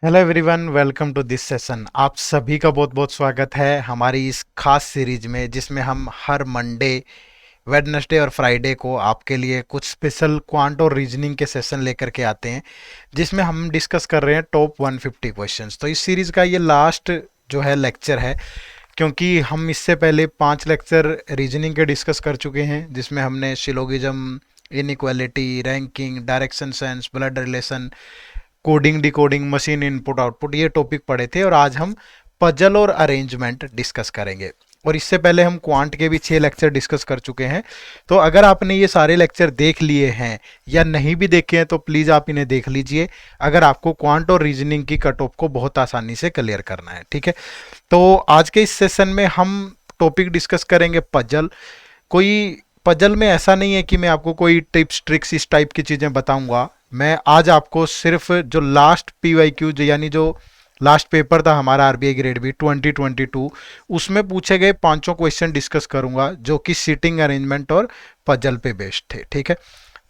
Hello everyone, welcome to this session. आप सभी का बहुत बहुत स्वागत है हमारी इस खास सीरीज में, जिसमें हम हर मंडे, वेडनेसडे और फ्राइडे को आपके लिए कुछ स्पेशल क्वांट और रीजनिंग के सेशन लेकर के आते हैं, जिसमें हम डिस्कस कर रहे हैं टॉप 150 क्वेश्चंस। तो इस सीरीज का ये लास्ट जो है लेक्चर है, क्योंकि हम इससे पहले 5 लेक्चर रीजनिंग के डिस्कस कर चुके हैं, जिसमें हमने syllogism, inequality, ranking, direction sense, blood relation, coding, decoding, machine input output, ये टॉपिक पढ़े थे। और आज हम पजल और अरेंजमेंट डिस्कस करेंगे। और इससे पहले हम क्वांट के भी 6 लेक्चर डिस्कस कर चुके हैं। तो अगर आपने ये सारे लेक्चर देख लिए हैं या नहीं भी देखे हैं तो प्लीज़ आप इन्हें देख लीजिए, अगर आपको क्वांट और रीजनिंग की कट ऑफ को बहुत आसानी से क्लियर करना है। ठीक है, तो आज के इस सेशन में हम टॉपिक डिस्कस करेंगे पजल। कोई पजल में ऐसा नहीं है कि मैं आपको कोई टिप्स ट्रिक्स इस टाइप की चीज़ें बताऊंगा। मैं आज आपको सिर्फ जो लास्ट पीवाईक्यू, जो यानी जो लास्ट पेपर था हमारा आरबीआई ग्रेड बी 2022, उसमें पूछे गए 5 क्वेश्चन डिस्कस करूंगा, जो कि सीटिंग अरेंजमेंट और पजल पे बेस्ड थे। ठीक है,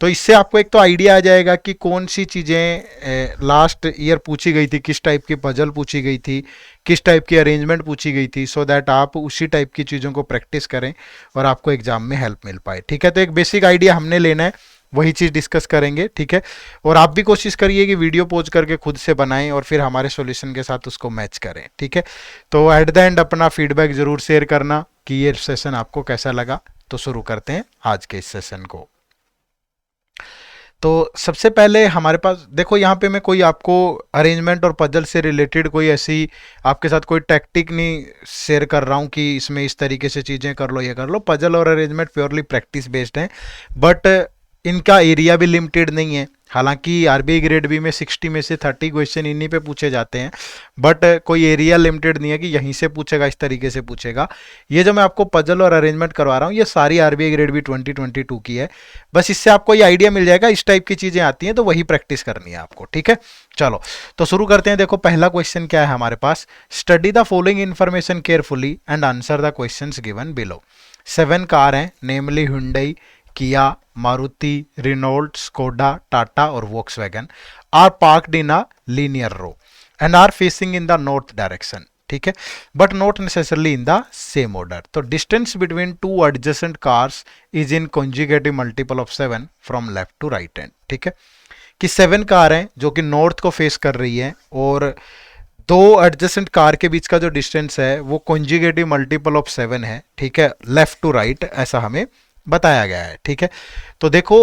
तो इससे आपको एक तो आइडिया आ जाएगा कि कौन सी चीज़ें लास्ट ईयर पूछी गई थी, किस टाइप की पजल पूछी गई थी, किस टाइप की अरेंजमेंट पूछी गई थी, सो दैट आप उसी टाइप की चीज़ों को प्रैक्टिस करें और आपको एग्जाम में हेल्प मिल पाए। ठीक है, तो एक बेसिक आइडिया हमने लेना है, वही चीज़ डिस्कस करेंगे। ठीक है, और आप भी कोशिश करिए कि वीडियो पॉज करके खुद से बनाएं और फिर हमारे सॉल्यूशन के साथ उसको मैच करें। ठीक है, तो एट द एंड अपना फीडबैक ज़रूर शेयर करना कि ये सेशन आपको कैसा लगा। तो शुरू करते हैं आज के इस सेशन को। तो सबसे पहले हमारे पास देखो, यहाँ पे मैं कोई आपको अरेंजमेंट और पजल से रिलेटेड कोई ऐसी आपके साथ कोई टैक्टिक नहीं शेयर कर रहा हूँ कि इसमें इस तरीके से चीज़ें कर लो, ये कर लो। पजल और अरेंजमेंट प्योरली प्रैक्टिस बेस्ड हैं, बट इनका एरिया भी लिमिटेड नहीं है। हालांकि आरबीआई ग्रेड बी में 60 में से 30 क्वेश्चन इन्हीं पे पूछे जाते हैं, बट कोई एरिया लिमिटेड नहीं है कि यहीं से पूछेगा, इस तरीके से पूछेगा। ये जो मैं आपको पजल और अरेंजमेंट करवा रहा हूँ, ये सारी आरबीआई ग्रेड बी 2022 की है। बस इससे आपको ये आइडिया मिल जाएगा, इस टाइप की चीज़ें आती हैं तो वही प्रैक्टिस करनी है आपको। ठीक है, चलो तो शुरू करते हैं। देखो पहला क्वेश्चन क्या है हमारे पास, study the following information carefully and answer the questions given below. 7 car हैं, namely Hyundai, Kia, Maruti, Renault, Skoda, Tata और Volkswagen are parked in a linear row and are facing in the north direction. ठीक है, but not necessarily in the same order. तो distance between two adjacent cars is in conjugative multiple of 7 from left to right hand. ठीक है, कि 7 car हैं जो कि north को फेस कर रही है, और दो एडजेसेंट कार के बीच का जो डिस्टेंस है वो कॉन्जुगेटिव मल्टीपल ऑफ 7 है। ठीक है, लेफ्ट टू राइट ऐसा हमें बताया गया है। ठीक है, तो देखो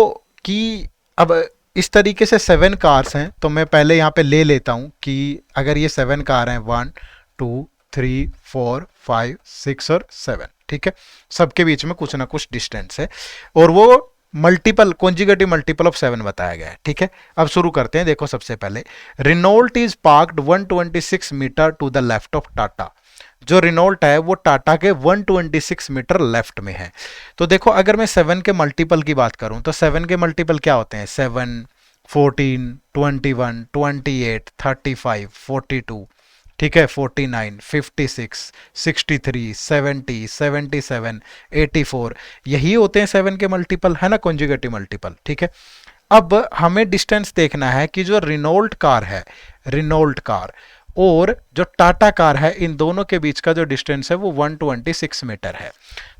कि अब इस तरीके से 7 कार्स हैं, तो मैं पहले यहाँ पे ले लेता हूँ कि अगर ये 7 कार हैं, 1 2 3 4 5 6 और 7, ठीक है, सबके बीच में कुछ ना कुछ डिस्टेंस है, और वो मल्टीपल कॉन्जुगेटिव मल्टीपल ऑफ 7 बताया गया है। ठीक है, अब शुरू करते हैं। देखो सबसे पहले Renault is parked 126 metre to the left of Tata. जो रिनोल्ट है वो टाटा के 126 मीटर लेफ्ट में है। तो देखो अगर मैं 7 के मल्टीपल की बात करूं तो 7 के मल्टीपल क्या होते हैं, 7 14 21 28 35 42, ठीक है, 49 56 63 70 77 84, यही होते हैं 7 के मल्टीपल, है ना, कॉन्जुगेटिव मल्टीपल। ठीक है, अब हमें डिस्टेंस देखना है कि जो रिनोल्ट कार है, रिनोल्ट कार और जो टाटा कार है, इन दोनों के बीच का जो डिस्टेंस है वो 126 मीटर है।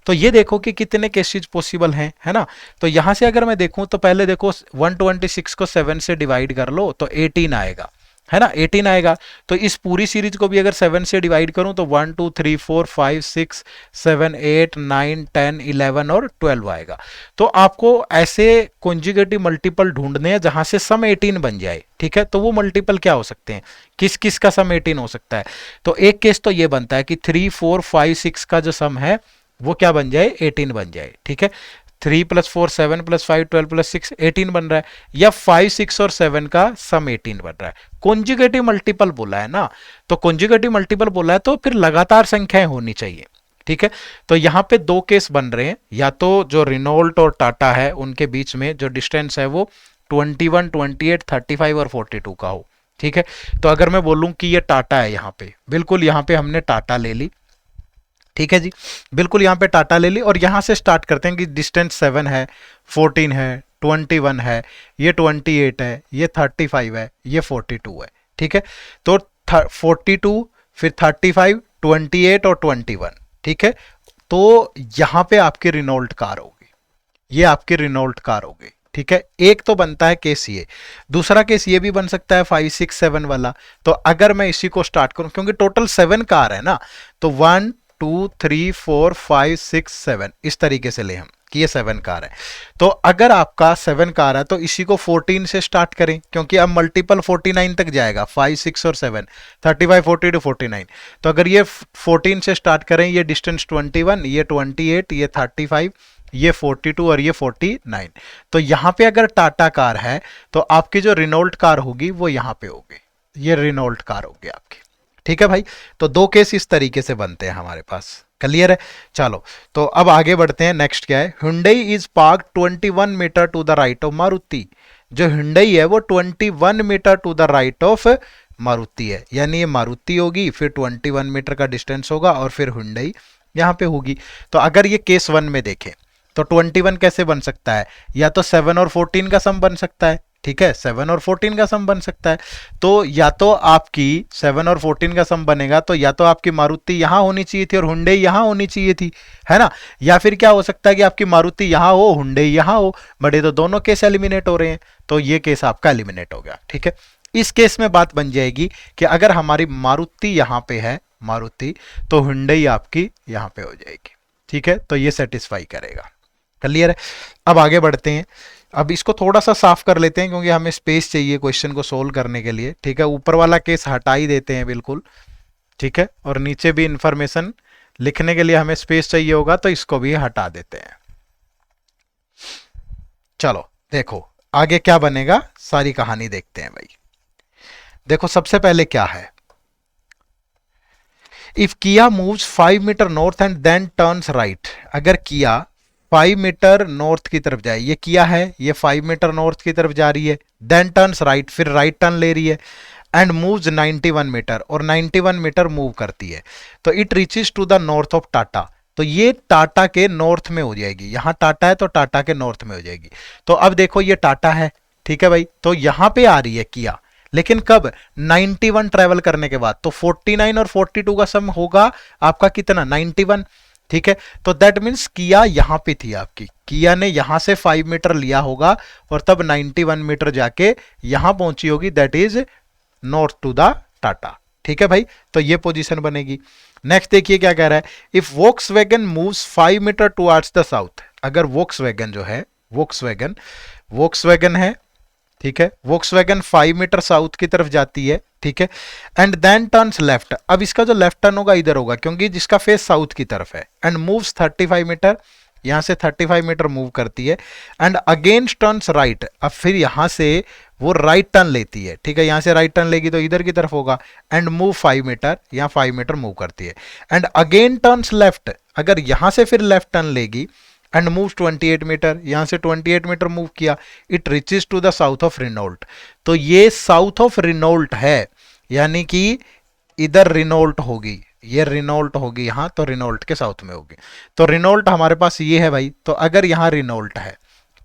तो ये देखो कि कितने केसेज पॉसिबल हैं, है ना। तो यहां से अगर मैं देखूं तो पहले देखो 126 को 7 से डिवाइड कर लो तो 18 आएगा, है ना, 18 आएगा। तो इस पूरी सीरीज को भी अगर 7 से डिवाइड करूं तो 1 2 3 4 5 6 7 8 9 10 11 और 12 आएगा। तो आपको ऐसे कॉन्जुगेटिव मल्टीपल ढूंढने हैं जहां से सम 18 बन जाए। ठीक है, तो वो मल्टीपल क्या हो सकते हैं, किस किस का सम 18 हो सकता है। तो एक केस तो ये बनता है कि 3 4 5 6 का जो सम है वो क्या बन जाए, 18 बन जाए। ठीक है, 3 + 4 7 + 5 12 + 6 18 बन रहा है, या 5 6 और 7 का सम 18 बन रहा है। कॉन्जुगेटिव मल्टीपल बोला है ना, तो कॉन्जुगेटिव मल्टीपल बोला है तो फिर लगातार संख्याएं होनी चाहिए। ठीक है, तो यहाँ पे दो केस बन रहे हैं, या तो जो रिनोल्ट और टाटा है उनके बीच में जो डिस्टेंस है वो 21 28 35 और 42 का हो। ठीक है, तो अगर मैं बोलूं कि ये टाटा है, यहाँ पे बिल्कुल यहाँ पे हमने टाटा ले ली। ठीक है जी, बिल्कुल यहाँ पे टाटा ले ली, और यहाँ से स्टार्ट करते हैं कि डिस्टेंस 7 है, 14 है, 21 है, ये 28 है, ये 35 है, ये 42 है। ठीक है। तो 42, फिर 35, 28 और 21, ठीक है। तो यहां पे आपकी रिनॉल्ट कार होगी, ये आपकी रिनॉल्ट कार होगी, ठीक है। एक तो बनता है केस ये, दूसरा केस ये भी बन सकता है 5, 6, 7 वाला। तो अगर मैं इसी को स्टार्ट करूं, क्योंकि टोटल 7 कार है ना, तो 1 2 3 4 5 6 7 इस तरीके से ले हम कि ये 7 कार है। तो अगर आपका 7 कार है तो इसी को 14 से स्टार्ट करें, क्योंकि अब मल्टीपल 49 तक जाएगा, 5, 6 और 7, 35, 40 टू 49। तो अगर ये 14 से स्टार्ट करें, ये डिस्टेंस 21, ये 28, ये 35, ये 42 और ये 49। तो यहां पे अगर टाटा कार है तो आपकी जो रिनोल्ट कार होगी वो यहां पे होगी, ये रिनोल्ट कार होगी आपकी, ठीक है भाई। तो दो केस इस तरीके से बनते हैं हमारे पास, क्लियर है। चलो तो अब आगे बढ़ते हैं। नेक्स्ट क्या है, Hyundai is park 21 metre to the right of Maruti. जो हुंडई है वो 21 metre to the right of Maruti है, यानी ये मारुति होगी, फिर 21 मीटर का डिस्टेंस होगा और फिर हुंडई यहां पे होगी। तो अगर ये केस 1 में देखें तो 21 कैसे बन सकता है, या तो 7 और 14 का सम बन सकता है, ठीक है, 7 और 14 का सम बन सकता है। तो या तो आपकी 7 और 14 का सम बनेगा, तो या तो आपकी मारुति यहां होनी चाहिए थी और हुंडई यहां होनी चाहिए थी, है ना। या फिर क्या हो सकता है कि आपकी मारुति यहां हो, हुंडई यहां हो, बट ये तो दोनों केस एलिमिनेट हो रहे हैं, तो ये केस आपका एलिमिनेट हो गया, ठीक है। इस केस में बात बन जाएगी कि अगर हमारी मारुति यहां पे है, मारुति, तो हुंडई आपकी यहां पे हो जाएगी, ठीक है। तो ये सेटिस्फाई करेगा, क्लियर है। अब आगे बढ़ते हैं। अब इसको थोड़ा सा साफ कर लेते हैं, क्योंकि हमें स्पेस चाहिए क्वेश्चन को सोल्व करने के लिए, ठीक है। ऊपर वाला केस हटा ही देते हैं बिल्कुल, ठीक है, और नीचे भी इंफॉर्मेशन लिखने के लिए हमें स्पेस चाहिए होगा, तो इसको भी हटा देते हैं। चलो देखो आगे क्या बनेगा, सारी कहानी देखते हैं भाई। देखो सबसे पहले क्या है, if Kia moves 5 metre north and then turns right. अगर किया 5 मीटर नॉर्थ की तरफ जाए, ये किया है, ये 5 मीटर नॉर्थ की तरफ जा रही है, देन टर्न्स राइट, फिर राइट टर्न ले रही है, एंड मूव्स 91 मीटर, और 91 मीटर मूव करती है, तो it reaches to the north of Tata. तो ये टाटा के नॉर्थ में हो जाएगी, यहां टाटा है तो टाटा के नॉर्थ में हो जाएगी। तो अब देखो ये टाटा है, ठीक है भाई, तो यहां पे आ रही है किया, लेकिन कब, 91 ट्रेवल करने के बाद। तो 49 और 42 का सम होगा आपका कितना, 91, ठीक है। तो दैट मीन्स किया यहां पे थी आपकी, किया ने यहां से 5 मीटर लिया होगा और तब 91 मीटर जाके यहां पहुंची होगी, that is north to the Tata, ठीक है भाई। तो ये पोजीशन बनेगी। नेक्स्ट देखिए क्या कह रहा है, if Volkswagen moves 5 metre towards the south. अगर वोक्सवैगन जो है, वोक्सवैगन है, ठीक है, वोक्सवैगन 5 मीटर साउथ की तरफ जाती है, ठीक है, एंड देन टर्न्स लेफ्ट। अब इसका जो लेफ्ट टर्न होगा इधर होगा, क्योंकि जिसका फेस साउथ की तरफ है, एंड मूव्स 35 मीटर, यहां से 35 मीटर मूव करती है, एंड अगेंस्ट टर्न्स राइट। अब फिर यहां से वो राइट टर्न लेती है, ठीक है, यहां से राइट टर्न लेगी तो इधर की तरफ होगा, एंड मूव 5 मीटर, यहां 5 मीटर मूव करती है, एंड अगेन टर्न्स लेफ्ट। अगर यहां से फिर लेफ्ट टर्न लेगी एंड मूव 28 मीटर, यहां से 28 मीटर मूव किया, it reaches to the south of Renault. तो ये साउथ ऑफ रिनोल्ट है, यानी कि इधर रिनोल्ट होगी, ये रिनोल्ट होगी यहां, तो रिनोल्ट के साउथ में होगी। तो रिनोल्ट हमारे पास ये है भाई, तो अगर यहां रिनोल्ट है,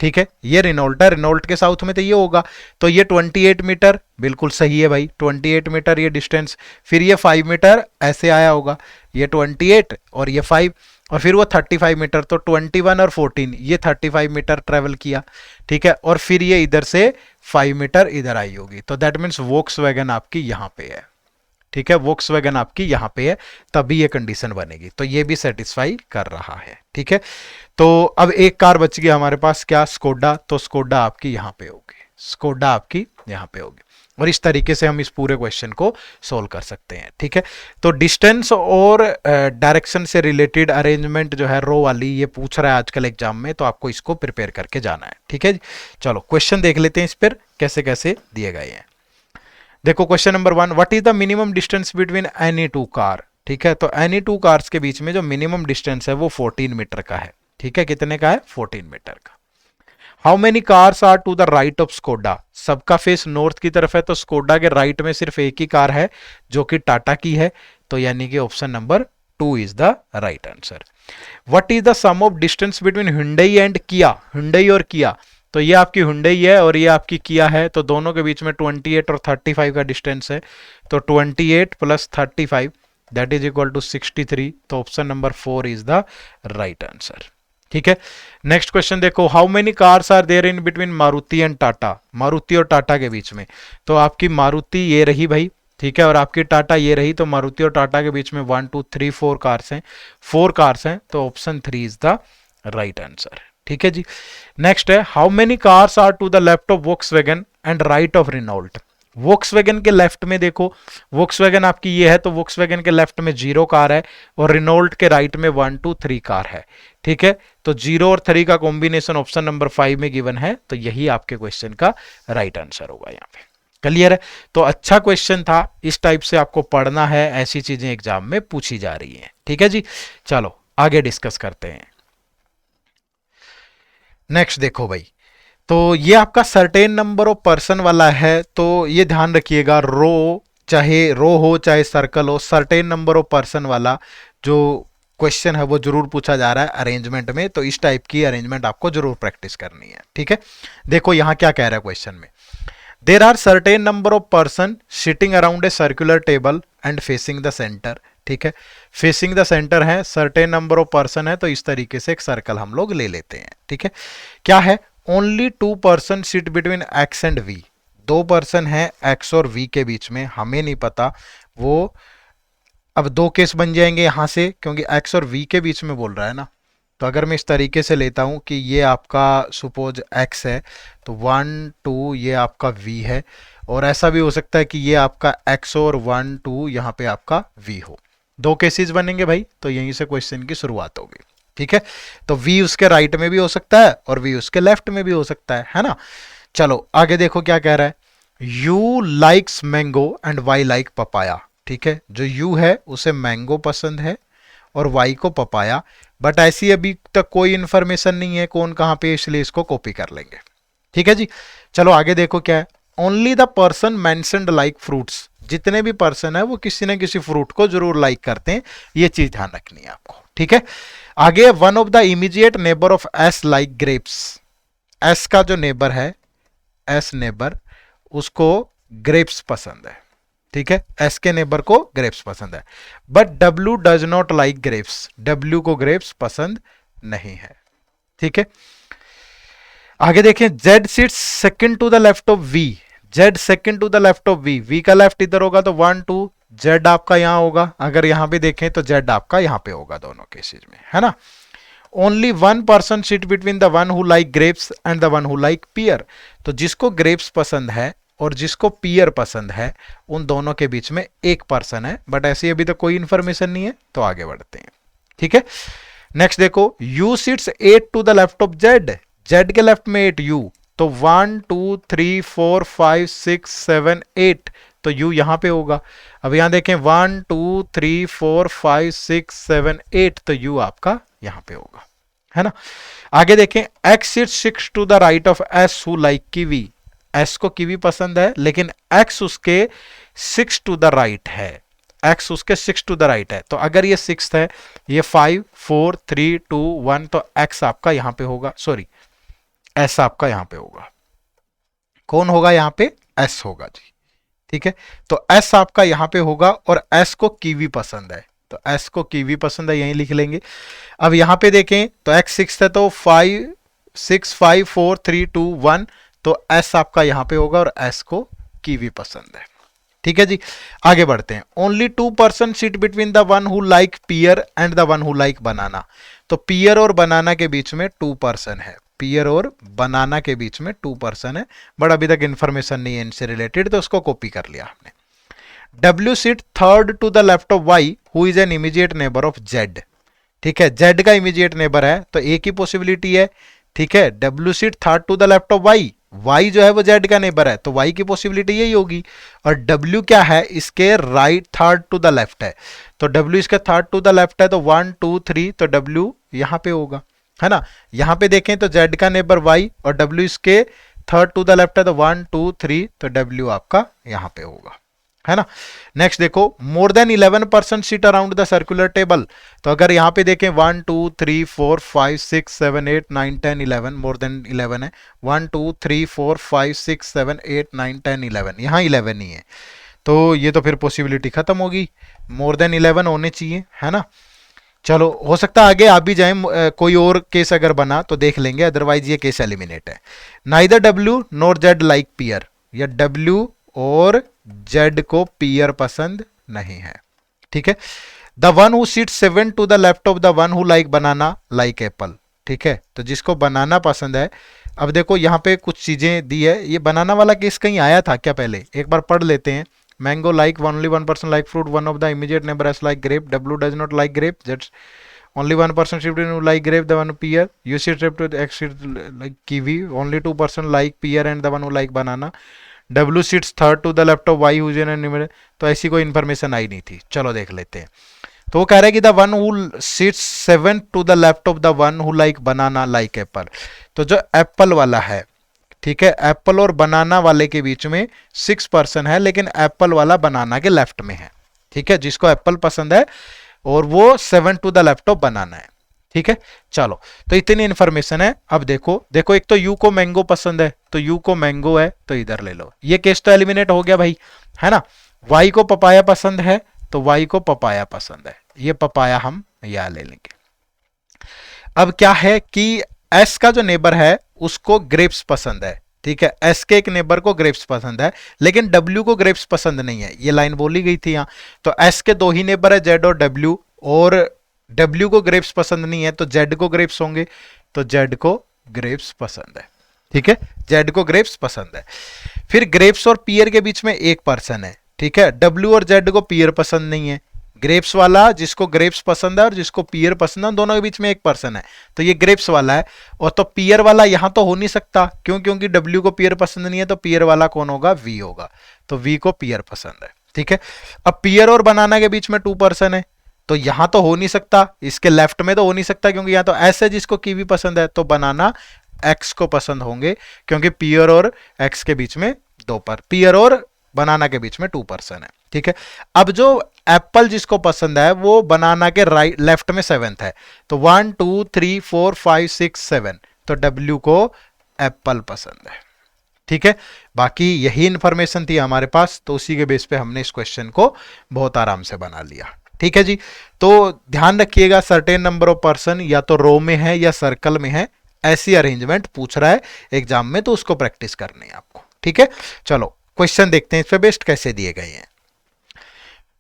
ठीक है, ये रिनोल्ट है, रिनोल्ट के साउथ में तो ये होगा, तो ये 28 मीटर बिल्कुल सही है भाई, 28 मीटर ये डिस्टेंस, फिर ये 5 मीटर ऐसे आया होगा, ये 28 और ये 5, और फिर वो 35 मीटर, तो 21 और 14 ये 35 मीटर ट्रेवल किया, ठीक है, और फिर ये इधर से 5 मीटर इधर आई होगी। तो दैट मीन्स वोक्सवैगन आपकी यहां पे है, ठीक है, वोक्सवैगन आपकी यहां पे है, तभी ये कंडीशन बनेगी। तो ये भी सेटिस्फाई कर रहा है, ठीक है। तो अब एक कार बच गई हमारे पास, क्या, स्कोडा। तो स्कोडा आपकी यहां पे होगी, स्कोडा आपकी यहां पे होगी, और इस तरीके से हम इस पूरे क्वेश्चन को सोल्व कर सकते हैं, ठीक है। तो डिस्टेंस और डायरेक्शन से रिलेटेड अरेंजमेंट जो है रो वाली, ये पूछ रहा है आजकल एग्जाम में, तो आपको इसको प्रिपेयर करके जाना है, ठीक है। चलो क्वेश्चन देख लेते हैं इस पर कैसे कैसे दिए गए हैं। देखो question number 1, what is the minimum distance between any two car. ठीक है, तो एनी टू कार्स के बीच में जो मिनिमम डिस्टेंस है वो 14 मीटर का है, ठीक है, कितने का है, 14 मीटर का। How many cars are to the right of Skoda. सबका फेस नॉर्थ की तरफ है, तो स्कोडा के राइट में सिर्फ एक ही कार है जो कि टाटा की है, तो यानी कि option number 2 is the right answer. What is the sum of distance between Hyundai and Kia. Hyundai और किया तो ये आपकी हुंडई है और ये आपकी किया है, तो दोनों के बीच में 28 और 35 का डिस्टेंस है, तो 28 plus 35 that is equal to 63, तो option number 4 is the right answer. ठीक है, नेक्स्ट क्वेश्चन देखो, how many cars are there in between Maruti and Tata, Maruti और टाटा के बीच में, तो आपकी मारुति ये रही भाई, ठीक है, और आपकी टाटा ये रही, तो मारुति और टाटा के बीच में 1 2 3 4 कार्स हैं, 4 कार्स हैं, तो option 3 is the right answer. ठीक है जी, नेक्स्ट है, how many cars are to the left of Volkswagen and right of Renault, Volkswagen के लेफ्ट में देखो, वोक्सवैगन आपकी ये है, तो वोक्सवैगन के लेफ्ट में 0 कार है और रिनॉल्ट के राइट में 1 2 3 कार है। ठीक है, तो 0 और 3 का कॉम्बिनेशन ऑप्शन नंबर 5 में गिवन है, तो यही आपके क्वेश्चन का राइट आंसर होगा यहाँ पे। क्लियर है, तो अच्छा क्वेश्चन था, इस टाइप से आपको पढ़ना है, ऐसी चीजें एग्जाम में पूछी जा रही हैं। ठीक है जी, चलो आगे डिस्कस करते हैं। नेक्स्ट देखो भाई, तो ये आपका सर्टेन नंबर ऑफ पर्सन वाला है, तो ये ध्यान रखिएगा, रो हो चाहे सर्कल हो, सर्टेन नंबर ऑफ पर्सन वाला जो क्वेश्चन है वो जरूर पूछा जा रहा है अरेंजमेंट में, तो इस टाइप की अरेंजमेंट आपको जरूर प्रैक्टिस करनी है। ठीक है, देखो यहां क्या कह रहा है क्वेश्चन में, there are certain number of person sitting around a circular table and facing the centre. ठीक है, फेसिंग द सेंटर है, सर्टेन नंबर ऑफ पर्सन है, तो इस तरीके से एक सर्कल हम लोग ले लेते हैं। ठीक है, क्या है, only 2 person sit between X and V, 2 person है एक्स और वी के बीच में, हमें नहीं पता वो, अब 2 केस बन जाएंगे यहां से, क्योंकि एक्स और वी के बीच में बोल रहा है ना, तो अगर मैं इस तरीके से लेता हूं कि ये आपका सपोज x है, तो 1 2 ये आपका v है, और ऐसा भी हो सकता है कि ये आपका x और 1 2 यहाँ पे आपका v हो, 2 केसेस बनेंगे भाई, तो यहीं से क्वेश्चन की शुरुआत होगी। ठीक है, तो v उसके राइट में भी हो सकता है और v उसके लेफ्ट में भी हो सकता है ना। चलो आगे देखो क्या कह रहा है, u likes mango and y like papaya. ठीक है, जो u है उसे मैंगो पसंद है और y को पपाया, बट ऐसी अभी तक कोई इंफॉर्मेशन नहीं है कौन कहां पे, इसलिए इसको कॉपी कर लेंगे। ठीक है जी, चलो आगे देखो क्या है, only the person mentioned like fruits, जितने भी पर्सन है वो किसी न किसी फ्रूट को जरूर लाइक करते हैं, ये चीज ध्यान रखनी है आपको। ठीक है, आगे one of the immediate neighbour of S like grapes, S का जो नेबर है, एस नेबर, उसको ग्रेप्स पसंद है। ठीक है, एस के नेबर को ग्रेप्स पसंद है, but W does not like grapes, W को ग्रेप्स पसंद नहीं है। ठीक है, आगे देखें, Z sits second to the left of V, Z second to the left of V, V का लेफ्ट इधर होगा तो 1 2, जेड आपका यहां होगा, अगर यहां पे देखें तो जेड आपका यहां पे होगा दोनों केसेस में, है ना। Only 1 person sit between the one who like grapes and the one who like pear, तो जिसको ग्रेप्स पसंद है और जिसको पियर पसंद है, उन दोनों के बीच में एक पर्सन है, बट ऐसी अभी तक कोई इंफॉर्मेशन नहीं है, तो आगे बढ़ते हैं। ठीक है, नेक्स्ट देखो, u sits 8 to the left of z, z के लेफ्ट में 8 u, तो 1 2 3 4 5 6 7 8, तो u यहां पे होगा। अब यहां देखें 1 2 3 4 5 6 7 8, तो u आपका यहां पे होगा, है ना। आगे देखें, x sits 6 to the right of s who like kiwi, s को कीवी पसंद है, लेकिन x उसके 6 टू द राइट है, x उसके 6 टू द राइट है, तो अगर ये 6 है, ये 5 4 3 2 1, तो x आपका यहां पे होगा, सॉरी s आपका यहां पे होगा, कौन होगा यहां पे, s होगा जी। ठीक है, तो s आपका यहां पे होगा और s को कीवी पसंद है, तो s को कीवी पसंद है, यहीं लिख लेंगे। अब यहां पे देखें तो x 6 है, तो 5 6 5 4 3 2 1, तो s आपका यहां पे होगा और s को कीवी पसंद है। ठीक है जी, आगे बढ़ते हैं, only 2 person sit between the one who like pear and the one who like banana, तो पियर और बनाना के बीच में 2 पर्सन है, पियर और बनाना के बीच में 2 पर्सन है, बट अभी तक इंफॉर्मेशन नहीं है इनसे रिलेटेड, तो उसको कॉपी कर लिया हमने। W sit third to the left of Y who is an immediate neighbour of Z, ठीक है, Z का इमीडिएट नेबर है, तो एक ही पॉसिबिलिटी है। ठीक है, W sit third to the left of Y, Y जो है वो Z का नेबर है, तो Y की पॉसिबिलिटी यही होगी, और W क्या है, इसके right third to the left है, तो W इसके थर्ड टू द लेफ्ट है, तो 1 2 3, तो W यहां पे होगा, है ना। यहां पे देखें तो Z का नेबर Y और W इसके थर्ड टू द लेफ्ट है, तो 1 2 3, तो W आपका यहां पे होगा। है ना। नेक्स्ट देखो, more than 11% seat around the circular table. तो अगर यहां पे देखें 1 2 3 4 5 6 7 8 9 10 11, मोर देन 11 है। 1 2 3 4 5 6 7 8 9 10 11, यहां 11 ही है, तो ये तो फिर पॉसिबिलिटी खत्म होगी, मोर देन 11 होने चाहिए, है ना। चलो, हो सकता है आगे आप भी जाएं, कोई और केस अगर बना तो देख लेंगे, अदरवाइज ये केस एलिमिनेट है। Neither W nor Z like pear, या डब्ल्यू और जेड को पियर पसंद नहीं है, ठीक है। The one who seat 7 to the left of the one who like banana like apple, ठीक है। तो जिसको बनाना पसंद है, अब देखो यहाँ पे कुछ चीजें दी है, ये बनाना वाला केस कहीं आया था क्या पहले, एक बार पढ़ लेते हैं। Mango like only 1% like fruit, one of the immediate neighbour S like grape, W does not like grape, जेट्स only 1% shift in like grape, the one pear, you shift to x shift like kiwi, only 2% like pear and the one who like banana, w sits third to the left of y who is an animal। तो ऐसी कोई information आई नहीं थी, चलो देख लेते हैं। तो वो कह रहा है कि the one who sits 7 to the left of the one who like banana like apple. तो जो एप्पल वाला है, ठीक है, एप्पल और बनाना वाले के बीच में 6% है, लेकिन एप्पल वाला बनाना के लेफ्ट में है, ठीक है। जिसको एप्पल पसंद है और वो 7 to the left of banana है, ठीक है। चलो, तो इतनी इंफॉर्मेशन है। अब देखो देखो, एक तो यू को मैंगो पसंद है, तो यू को मैंगो है तो इधर ले लो, ये केस तो एलिमिनेट हो गया भाई, है ना। वाई को पपाया पसंद है, तो वाई को पपाया पसंद है, ये पपाया हम यहां ले लेंगे। अब क्या है कि एस का जो नेबर है उसको ग्रेप्स पसंद है, ठीक है। एस के एक नेबर को ग्रेप्स पसंद है, लेकिन डब्ल्यू को ग्रेप्स पसंद नहीं है, ये लाइन बोली गई थी यहां। तो एस के दो ही नेबर है, जेड और डब्ल्यू, और डब्ल्यू को ग्रेप्स पसंद नहीं है, तो जेड को ग्रेप्स होंगे, तो जेड को ग्रेप्स पसंद है, ठीक है। जेड को ग्रेप्स पसंद है। फिर ग्रेप्स और पियर के बीच में 1% है, ठीक है। डब्ल्यू और जेड को पियर पसंद नहीं है, ग्रेप्स वाला जिसको ग्रेप्स पसंद है और जिसको पियर पसंद है, दोनों के बीच में 1% है, तो ये ग्रेप्स वाला है। और तो पियर वाला यहां तो हो नहीं सकता, क्यों, क्योंकि डब्ल्यू को पियर पसंद नहीं है, तो पियर वाला कौन होगा, वी होगा, तो वी को पियर पसंद है, ठीक है। अब पियर और बनाना के बीच में 2% है, तो यहां तो हो नहीं सकता, इसके लेफ्ट में तो हो नहीं सकता, क्योंकि यहां तो ऐसे जिसको कीवी पसंद है, तो बनाना एक्स को पसंद होंगे, क्योंकि पियर और एक्स के बीच में 2%, पियर और बनाना के बीच में 2% है, ठीक है। अब जो एप्पल जिसको पसंद है वो बनाना के राइट लेफ्ट में 7th है, तो 1 2 3 4 5 6 7, तो डब्ल्यू को एप्पल पसंद है, ठीक है। बाकी यही इंफॉर्मेशन थी हमारे पास, तो उसी के बेस पे हमने इस क्वेश्चन को बहुत आराम से बना लिया, ठीक है जी। तो ध्यान रखिएगा, सर्टेन नंबर ऑफ पर्सन या तो रो में है या सर्कल में है, ऐसी अरेंजमेंट पूछ रहा है एग्जाम में, तो उसको प्रैक्टिस करनी है आपको, ठीक है। चलो क्वेश्चन देखते हैं इस पे बेस्ट कैसे दिए गए हैं।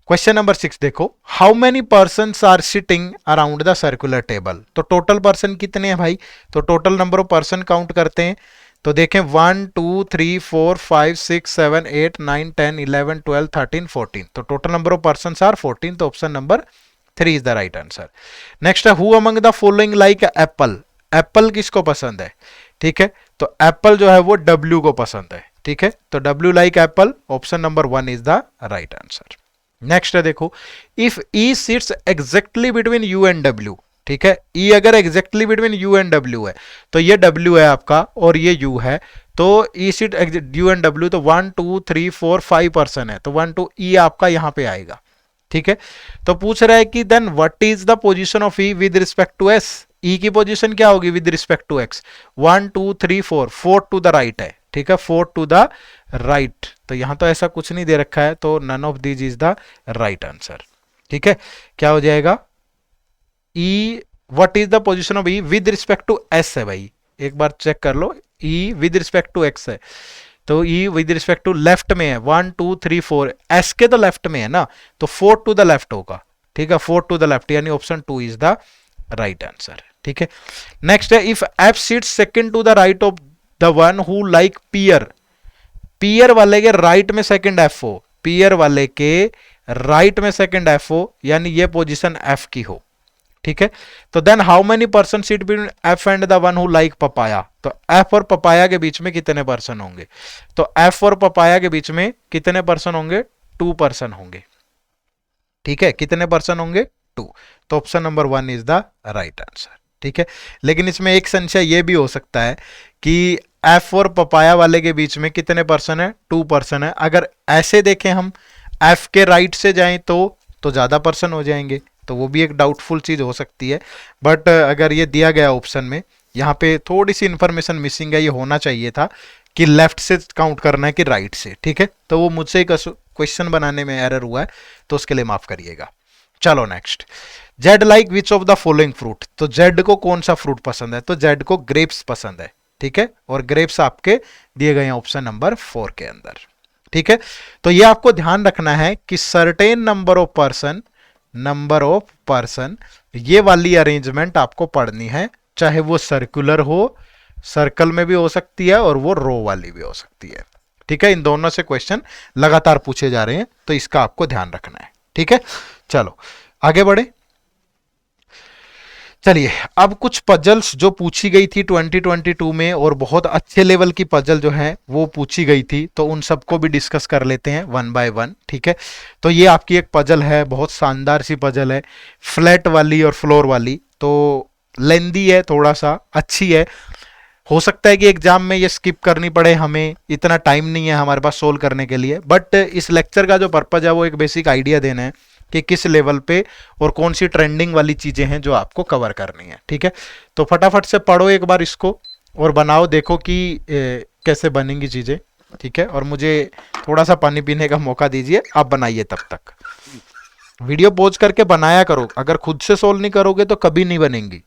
क्वेश्चन नंबर 6 देखो, how many person are sitting around the circular table. तो टोटल पर्सन कितने हैं भाई, तो total number of person count करते हैं, तो देखें 1 2 3 4 5 6 7 8 9 10 11 12 13 14, तो total number of person are 14, तो option number 3 is the right answer. Next है, who among the following like apple. Apple किसको पसंद है, ठीक है, तो एप्पल जो है वो डब्ल्यू को पसंद है, ठीक है, तो W like apple, option number 1 is the right answer. Next है देखो, if E sits exactly between U and W, ठीक है, ई अगर exactly between U and W है, तो ये डब्ल्यू है आपका और ये यू है, तो ई सिट यू एंड डब्ल्यू, तो 1 2 3 4 5% है, तो 1 2 ई आपका यहां पे आएगा, ठीक है। तो पूछ रहा है कि then what is the position of E with respect to S, E की पोजीशन क्या होगी with respect to X, 1 2 3 4 to the right है, ठीक है, 4 टू द राइट, तो यहां तो ऐसा कुछ नहीं दे रखा है, तो none of these is the right answer, ठीक है। क्या हो जाएगा, E what is the position of E with respect to S है भाई, एक बार चेक कर लो, E with respect to X है, तो E with respect to left में है, 1 2 3 4, एस के तो लेफ्ट में है ना, तो 4 टू द लेफ्ट होगा, ठीक है, 4 टू द लेफ्ट, यानी option 2 is the right answer, ठीक है। नेक्स्ट है, if F seats second to the right of the one who like pear, pear वाले के राइट में सेकंड एफ हो, पियर वाले के राइट में सेकंड एफ हो, यानी ये पोजीशन एफ की हो, ठीक है, तो then how many person seat between F and the one who like papaya, तो एफ और पपाया के बीच में कितने पर्सन होंगे, तो एफ और पपाया के बीच में कितने पर्सन होंगे, 2% होंगे, ठीक है, कितने पर्सन होंगे, 2, तो option number 1 is the right answer, ठीक है। लेकिन इसमें एक संशय ये भी हो सकता है कि एफ और पपाया वाले के बीच में कितने पर्सन है, 2% है। अगर ऐसे देखें हम, एफ के राइट से जाएं तो ज़्यादा पर्सन हो जाएंगे, तो वो भी एक डाउटफुल चीज़ हो सकती है। बट अगर ये दिया गया ऑप्शन में, यहाँ पे थोड़ी सी इंफॉर्मेशन मिसिंग है, ये होना चाहिए था कि लेफ्ट से काउंट करना है कि राइट से, ठीक है। तो वो मुझसे क्वेश्चन बनाने में एरर हुआ है, तो उसके लिए माफ करिएगा। चलो next, Z like which of the following fruit, तो जेड को कौन सा फ्रूट पसंद है, तो जेड को ग्रेप्स पसंद है, ठीक है। और ग्रेप्स आपके दिए गए हैं ऑप्शन नंबर 4 के अंदर, ठीक है। तो ये आपको ध्यान रखना है कि सर्टेन नंबर ऑफ पर्सन, ये वाली अरेंजमेंट आपको पढ़नी है, चाहे वो सर्कुलर हो, सर्कल में भी हो सकती है और वो रो वाली भी हो सकती है, ठीक है। इन दोनों से क्वेश्चन लगातार पूछे जा रहे हैं, तो इसका आपको ध्यान रखना है, ठीक है। चलो आगे बढ़े। चलिए, अब कुछ पजल्स जो पूछी गई थी 2022 में, और बहुत अच्छे लेवल की पजल जो है वो पूछी गई थी, तो उन सबको भी डिस्कस कर लेते हैं वन बाय वन, ठीक है। तो ये आपकी एक पजल है, बहुत शानदार सी पजल है, फ्लैट वाली और फ्लोर वाली, तो लेंदी है थोड़ा सा, अच्छी है। हो सकता है कि एग्जाम में ये स्किप करनी पड़े, हमें इतना टाइम नहीं है हमारे पास सोल्व करने के लिए, बट इस लेक्चर का जो पर्पज है वो एक बेसिक आइडिया देना है कि किस लेवल पे और कौन सी ट्रेंडिंग वाली चीजें हैं जो आपको कवर करनी है, ठीक है। तो फटाफट से पढ़ो एक बार इसको और बनाओ, देखो कि कैसे बनेंगी चीजें, ठीक है। और मुझे थोड़ा सा पानी पीने का मौका दीजिए, आप बनाइए, तब तक वीडियो पॉज करके बनाया करो, अगर खुद से सोल्व नहीं करोगे तो कभी नहीं बनेंगी।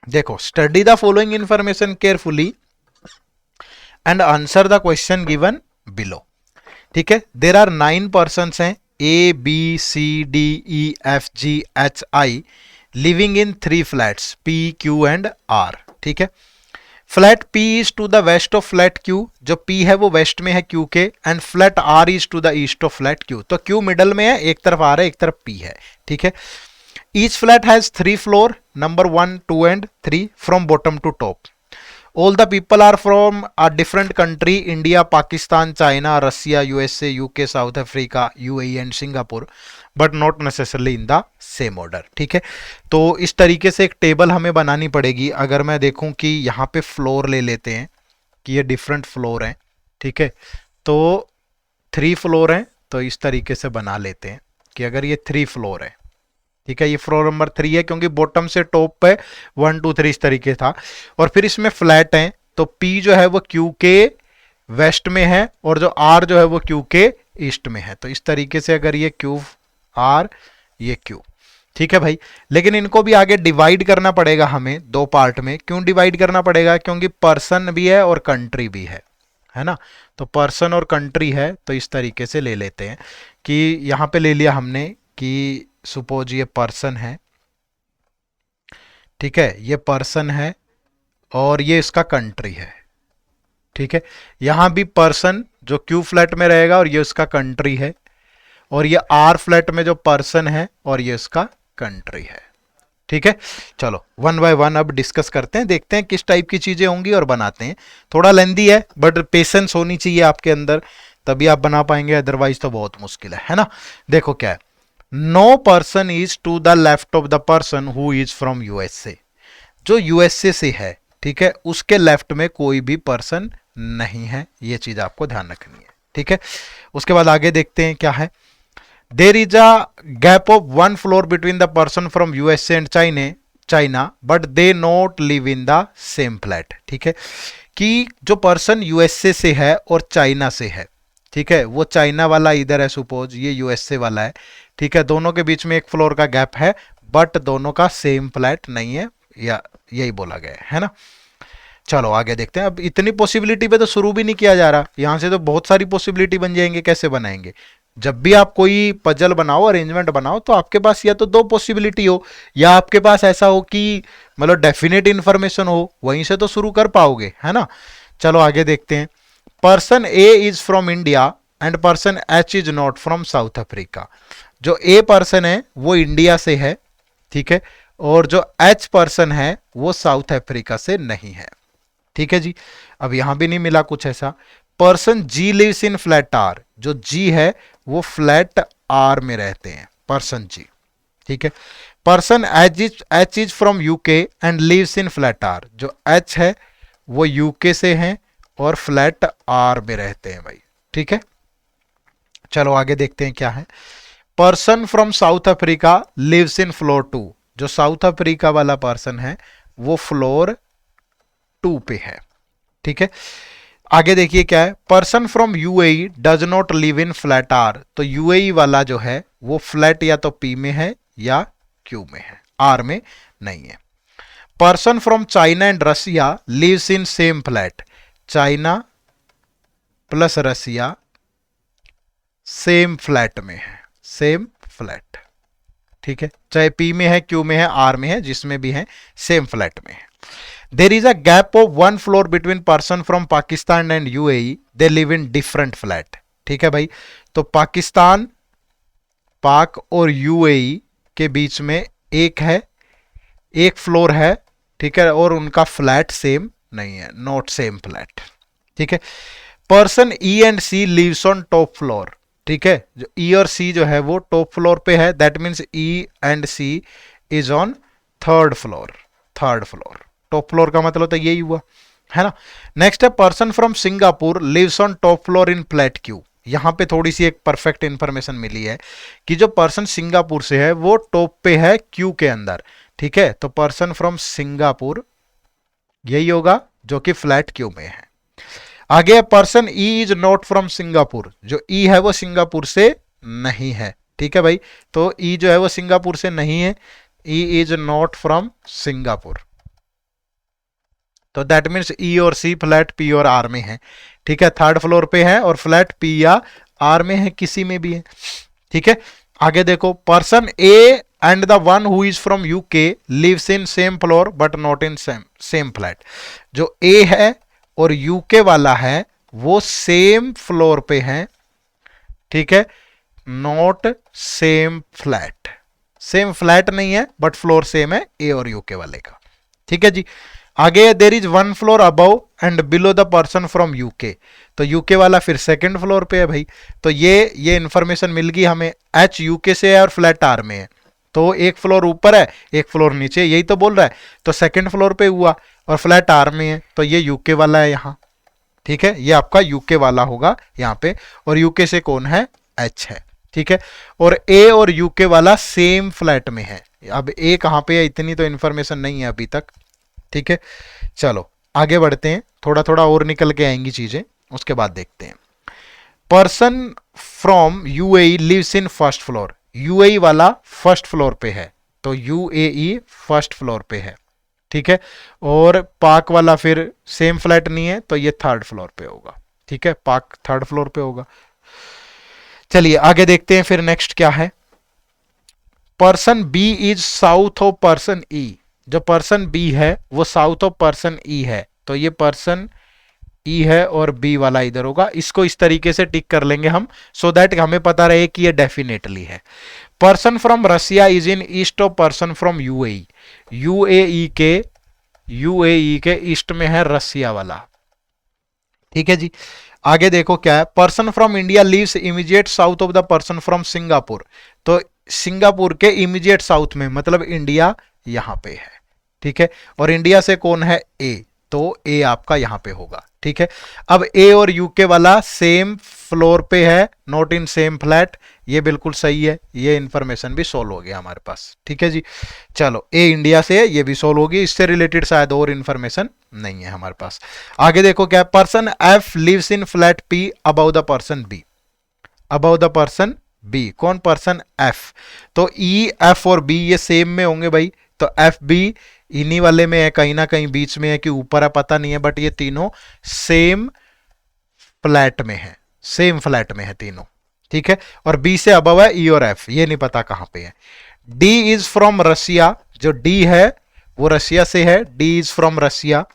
देखो, study the following information carefully and answer the question given below, ठीक है। देर आर 9 पर्सन्स हैं, A B C D E F G H I, living in 3 flats P Q and R, ठीक है। Flat P is to the west of flat Q, जो P है वो west में है क्यू के, and flat R is to the east of flat Q, तो Q middle में है, एक तरफ आर है एक तरफ पी है, ठीक है। Each flat has 3 floor, number 1 2 and 3 from bottom to top. All the people are from a different country, India, Pakistan, China, Russia, USA, UK, South Africa, UAE and Singapore, but not necessarily in the same order, ठीक है। तो इस तरीके से एक table हमें बनानी पड़ेगी। अगर मैं देखूं कि यहाँ पे फ्लोर ले लेते हैं कि ये डिफरेंट फ्लोर हैं, ठीक है, तो 3 फ्लोर हैं, तो इस तरीके से बना लेते हैं कि अगर ये 3 फ्लोर है, ठीक है, ये फ्लोर नंबर 3 है क्योंकि बॉटम से टॉप पे 1 2 3 इस तरीके था, और फिर इसमें फ्लैट है, तो P जो है वो Q के वेस्ट में है और जो R जो है वो Q के ईस्ट में है, तो इस तरीके से अगर ये Q R ये Q, ठीक है भाई। लेकिन इनको भी आगे डिवाइड करना पड़ेगा हमें 2 पार्ट में। क्यों डिवाइड करना पड़ेगा, क्योंकि पर्सन भी है और कंट्री भी है ना। तो पर्सन और कंट्री है, तो इस तरीके से ले लेते हैं कि यहाँ पे ले लिया हमने कि सपोज ये पर्सन है, ठीक है, ये पर्सन है और ये इसका कंट्री है, ठीक है। यहां भी पर्सन जो क्यू फ्लैट में रहेगा और ये उसका कंट्री है, और ये आर फ्लैट में जो पर्सन है और ये उसका कंट्री है, ठीक है। चलो वन बाय वन अब डिस्कस करते हैं, देखते हैं किस टाइप की चीजें होंगी और बनाते हैं। थोड़ा लेंदी है बट पेशेंस होनी चाहिए आपके अंदर, तभी आप बना पाएंगे, अदरवाइज तो बहुत मुश्किल है ना। देखो क्या है, no person is to the left of the person who is from USA, जो यूएसए से है, ठीक है, उसके लेफ्ट में कोई भी पर्सन नहीं है, ये चीज आपको ध्यान रखनी है, ठीक है। उसके बाद आगे देखते हैं क्या है, there is a gap of 1 floor between the person from USA and China but they not live in the same flat, ठीक है। कि जो पर्सन यूएसए से है और चाइना से है, ठीक है, वो चाइना वाला इधर है, सपोज ये यूएसए वाला है, ठीक है, दोनों के बीच में 1 फ्लोर का गैप है, बट दोनों का सेम फ्लैट नहीं है, या यही बोला गया है ना। चलो आगे देखते हैं। अब इतनी पॉसिबिलिटी पे तो शुरू भी नहीं किया जा रहा, यहां से तो बहुत सारी पॉसिबिलिटी बन जाएंगे। कैसे बनाएंगे, जब भी आप कोई पजल बनाओ, अरेंजमेंट बनाओ, तो आपके पास या तो 2 पॉसिबिलिटी हो, या आपके पास ऐसा हो कि मतलब डेफिनेट इंफॉर्मेशन हो, वहीं से तो शुरू कर पाओगे, है ना। चलो आगे देखते हैं। Person A is from India and person H is not from South Africa, जो ए पर्सन है वो इंडिया से है, ठीक है, और जो एच पर्सन है वो साउथ अफ्रीका से नहीं है, ठीक है जी। अब यहां भी नहीं मिला कुछ ऐसा। Person G lives in flat R, जो जी है वो फ्लैट आर में रहते हैं, पर्सन जी, ठीक है। Person H is from UK and lives in flat R, जो एच है वो यूके से है और फ्लैट आर में रहते हैं भाई। ठीक है, चलो आगे देखते हैं क्या है। Person from South Africa lives in floor 2। जो साउथ अफ्रीका वाला पर्सन है वो फ्लोर 2 पे है। ठीक है, आगे देखिए क्या है। Person from UAE does not live in flat R. तो यूएई वाला जो है वो फ्लैट या तो पी में है या क्यू में है, आर में नहीं है। Person from China and Russia lives in same flat. China plus Russia same flat में है, सेम फ्लैट। ठीक है, चाहे पी में है, क्यू में है, आर में है, जिसमें भी है सेम फ्लैट में है। There is a gap of 1 floor between person from Pakistan and UAE, they live in different flat. ठीक है भाई, तो पाकिस्तान, पाक और यूएई के बीच में एक फ्लोर है। ठीक है, और उनका फ्लैट सेम नहीं है, नॉट सेम फ्लैट। ठीक है, person E and C lives on top floor. ठीक है, जो ई और सी जो है वो टॉप फ्लोर पे है, that means E and C is on third floor. Third floor, top floor का मतलब तो यही हुआ है ना। नेक्स्ट है person from Singapore lives on top floor in flat Q. यहां पे थोड़ी सी एक परफेक्ट इंफॉर्मेशन मिली है कि जो पर्सन सिंगापुर से है वो टॉप पे है क्यू के अंदर। ठीक है, तो पर्सन फ्रॉम सिंगापुर यही होगा जो कि फ्लैट क्यू में है। आगे person E is not from Singapore. जो ई है वो सिंगापुर से नहीं है। ठीक है भाई, तो ई जो है वो सिंगापुर से नहीं है, E is not from Singapore. तो दैट मीन्स ई और सी फ्लैट पी और आर में है। ठीक है, थर्ड फ्लोर पे है और फ्लैट पी या आर में है, किसी में भी है। ठीक है, आगे देखो। Person A and the one who is from UK lives in same floor but not in same flat. जो ए है और यूके वाला है वो सेम फ्लोर पे है। ठीक है, not same flat. Same flat नहीं है बट फ्लोर सेम है ए और यूके वाले का। ठीक है जी, आगे there is 1 floor above and below the person from UK. तो यूके वाला फिर सेकंड फ्लोर पे है भाई। तो ये इंफॉर्मेशन मिल गई हमें। एच यूके से है और फ्लैट आर में है, तो एक फ्लोर ऊपर है एक फ्लोर नीचे, यही तो बोल रहा है। तो सेकंड फ्लोर पे हुआ और फ्लैट आर में है, तो ये यूके वाला है यहाँ। ठीक है, ये आपका यूके वाला होगा यहाँ पे, और यूके से कौन है, एच है। ठीक है, और ए और यूके वाला सेम फ्लैट में है। अब ए कहाँ पे है इतनी तो इन्फॉर्मेशन नहीं है अभी तक। ठीक है, चलो आगे बढ़ते हैं, थोड़ा थोड़ा और निकल के आएंगी चीजें, उसके बाद देखते हैं। Person from UAE lives in first floor. UAE वाला फर्स्ट फ्लोर पे है, तो यूएई फर्स्ट फ्लोर पे है। ठीक है, और पाक वाला फिर सेम फ्लैट नहीं है, तो ये थर्ड फ्लोर पे होगा। ठीक है, पाक थर्ड फ्लोर पे होगा। चलिए आगे देखते हैं फिर नेक्स्ट क्या है। Person B is south of person E. जो पर्सन बी है वो साउथ ऑफ पर्सन ई है, तो ये पर्सन ई है और बी वाला इधर होगा। इसको इस तरीके से टिक कर लेंगे हम, सो दैट हमें पता रहे कि ये डेफिनेटली है। Person from Russia is in east of person from UAE. UAE के ईस्ट में है रसिया वाला। ठीक है जी, आगे देखो क्या है। Person from India lives immediate south of the person from Singapore. तो सिंगापुर के इमीडिएट साउथ में, मतलब इंडिया यहां पे है। ठीक है, और इंडिया से कौन है, ए, तो ए आपका यहां पे होगा। ठीक है, अब ए और यूके वाला सेम फ्लोर पे है, नॉट इन सेम फ्लैट, ये बिल्कुल सही है। ये इंफॉर्मेशन भी सोल्व हो गया हमारे पास। ठीक है जी, चलो ए इंडिया से है, ये भी सोल्व होगी। इससे रिलेटेड शायद और इंफॉर्मेशन नहीं है हमारे पास। आगे देखो क्या है। Person F lives in flat P above the person B. Above the person B, कौन, पर्सन एफ। तो ई एफ और बी ये सेम में होंगे भाई, तो एफ बी इन्हीं वाले में है, कहीं ना कहीं बीच में है कि ऊपर है पता नहीं है, बट ये तीनों सेम फ्लैट में है, सेम फ्लैट में है तीनों। ठीक है, और बी से अबव है ई और एफ, ये नहीं पता कहां पे है। D is from Russia. जो डी है वो रसिया से है, D is from Russia.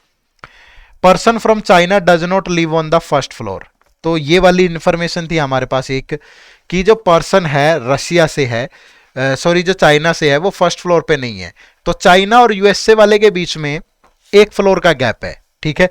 Person from China does not live on the first floor. तो ये वाली इंफॉर्मेशन थी हमारे पास एक, कि जो पर्सन है रसिया से है, सॉरी जो चाइना से है वो फर्स्ट फ्लोर पे नहीं है। तो चाइना और यूएसए वाले के बीच में एक फ्लोर का गैप है। ठीक है,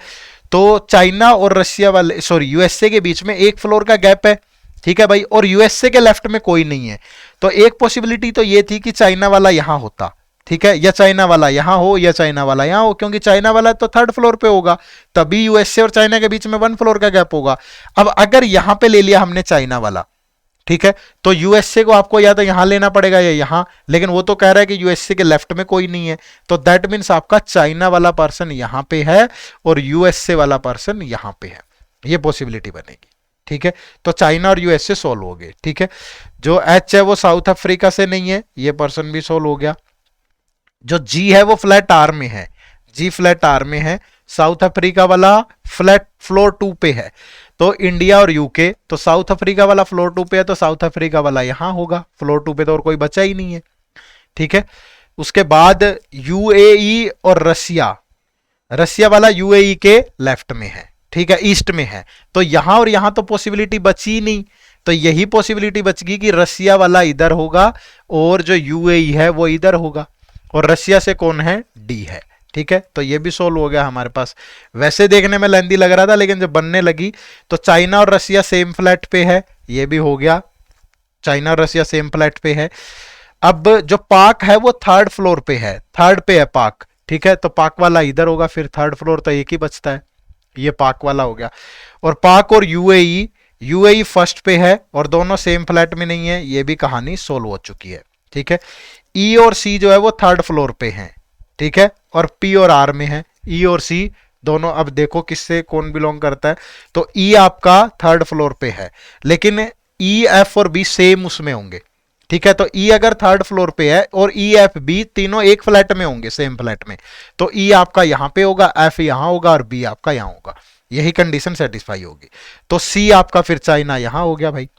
तो चाइना और रशिया वाले, सॉरी यूएसए के बीच में एक फ्लोर का गैप है। ठीक है भाई, और यूएसए के लेफ्ट में कोई नहीं है। तो एक पॉसिबिलिटी तो ये थी कि चाइना वाला यहां होता। ठीक है, या चाइना वाला यहां हो या चाइना वाला यहां हो, क्योंकि चाइना वाला तो थर्ड फ्लोर पे होगा, तभी यूएसए और चाइना के बीच में 1 फ्लोर का गैप होगा। अब अगर यहां पे ले लिया हमने चाइना वाला, ठीक है, तो यूएसए को आपको या तो यहां लेना पड़ेगा या यहां, लेकिन वो तो कह रहा है कि यूएसए के लेफ्ट में कोई नहीं है, तो दैट मीन्स आपका चाइना वाला पर्सन यहां पे है और यूएसए वाला पर्सन यहां पे है, ये पॉसिबिलिटी बनेगी। ठीक है, तो चाइना और यूएसए सोल्व हो गए। ठीक है, जो एच है वो साउथ अफ्रीका से नहीं है, ये पर्सन भी सोल्व हो गया। जो जी है वो फ्लैट आर में है, जी फ्लैट आर में है, साउथ अफ्रीका वाला फ्लैट फ्लोर 2 पे है, तो इंडिया और यूके, तो साउथ अफ्रीका वाला फ्लोर 2 पे है, तो साउथ अफ्रीका वाला यहां होगा फ्लोर 2 पे, तो और कोई बचा ही नहीं है। ठीक है, उसके बाद यूएई और रसिया, रसिया वाला यूएई के लेफ्ट में है, ठीक है, ईस्ट में है, तो यहां और यहां तो पॉसिबिलिटी बची नहीं, तो यही पॉसिबिलिटी बच गई कि रसिया वाला इधर होगा और जो यूएई है वो इधर होगा, और रसिया से कौन है, डी है। ठीक है, तो ये भी सोल्व हो गया हमारे पास। वैसे देखने में लेंदी लग रहा था, लेकिन जब बनने लगी तो चाइना और रसिया सेम फ्लैट पे है, ये भी हो गया, चाइना और रसिया सेम फ्लैट पे है। अब जो पाक है वो थर्ड फ्लोर पे है, थर्ड पे है पाक, ठीक है, तो पाक वाला इधर होगा, फिर थर्ड फ्लोर तो एक ही बचता है, ये पाक वाला हो गया। और पाक और यूएई, यूएई फर्स्ट पे है और दोनों सेम फ्लैट में नहीं है, ये भी कहानी सोल्व हो चुकी है। ठीक है, ई और सी जो है वो थर्ड फ्लोर पे हैं, ठीक है, और पी और आर में है, ई और सी दोनों। अब देखो किससे कौन बिलोंग करता है, तो ई आपका थर्ड फ्लोर पे है, लेकिन ई एफ और बी सेम उसमें होंगे। ठीक है, तो ई अगर थर्ड फ्लोर पे है और ई एफ बी तीनों एक फ्लैट में होंगे, सेम फ्लैट में, तो ई आपका यहां पे होगा, एफ यहां होगा और बी आपका यहां होगा, यही कंडीशन सेटिस्फाई होगी। तो सी आपका फिर चाइना यहां हो गया भाई।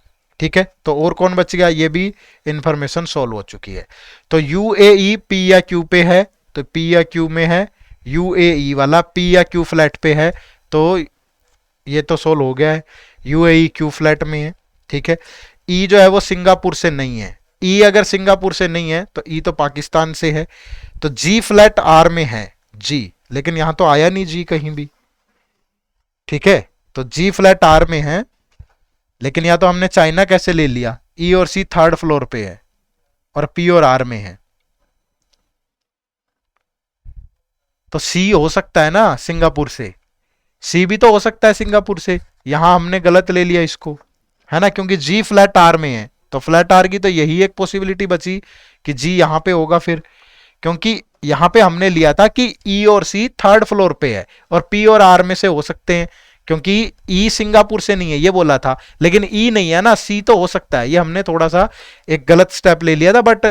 ठीक है, तो और कौन बच गया, ये भी इंफॉर्मेशन सोल्व हो चुकी है। तो यूएई पी या क्यू पे है, तो पी या क्यू में है, यूएई वाला पी या क्यू फ्लैट पे है, तो ये तो सोल्व हो गया है, यूएई क्यू फ्लैट में है। ठीक है, ई जो है वो सिंगापुर से नहीं है, ई अगर सिंगापुर से नहीं है तो ई तो पाकिस्तान से है, तो जी फ्लैट आर में है, जी, लेकिन यहां तो आया नहीं जी कहीं भी। ठीक है, तो जी फ्लैट आर में है, लेकिन या तो हमने चाइना कैसे ले लिया, ई और सी थर्ड फ्लोर पे है और पी और आर में है, तो सी हो सकता है ना सिंगापुर से, सी भी तो हो सकता है सिंगापुर से, यहां हमने गलत ले लिया इसको, है ना, क्योंकि जी फ्लैट आर में है, तो फ्लैट आर की तो यही एक पॉसिबिलिटी बची कि जी यहां पे होगा फिर, क्योंकि यहां पे हमने लिया था कि ई और सी थर्ड फ्लोर पे है और पी और आर में से हो सकते हैं, क्योंकि ई सिंगापुर से नहीं है ये बोला था, लेकिन ई नहीं है ना, सी तो हो सकता है, ये हमने थोड़ा सा एक गलत स्टेप ले लिया था, बट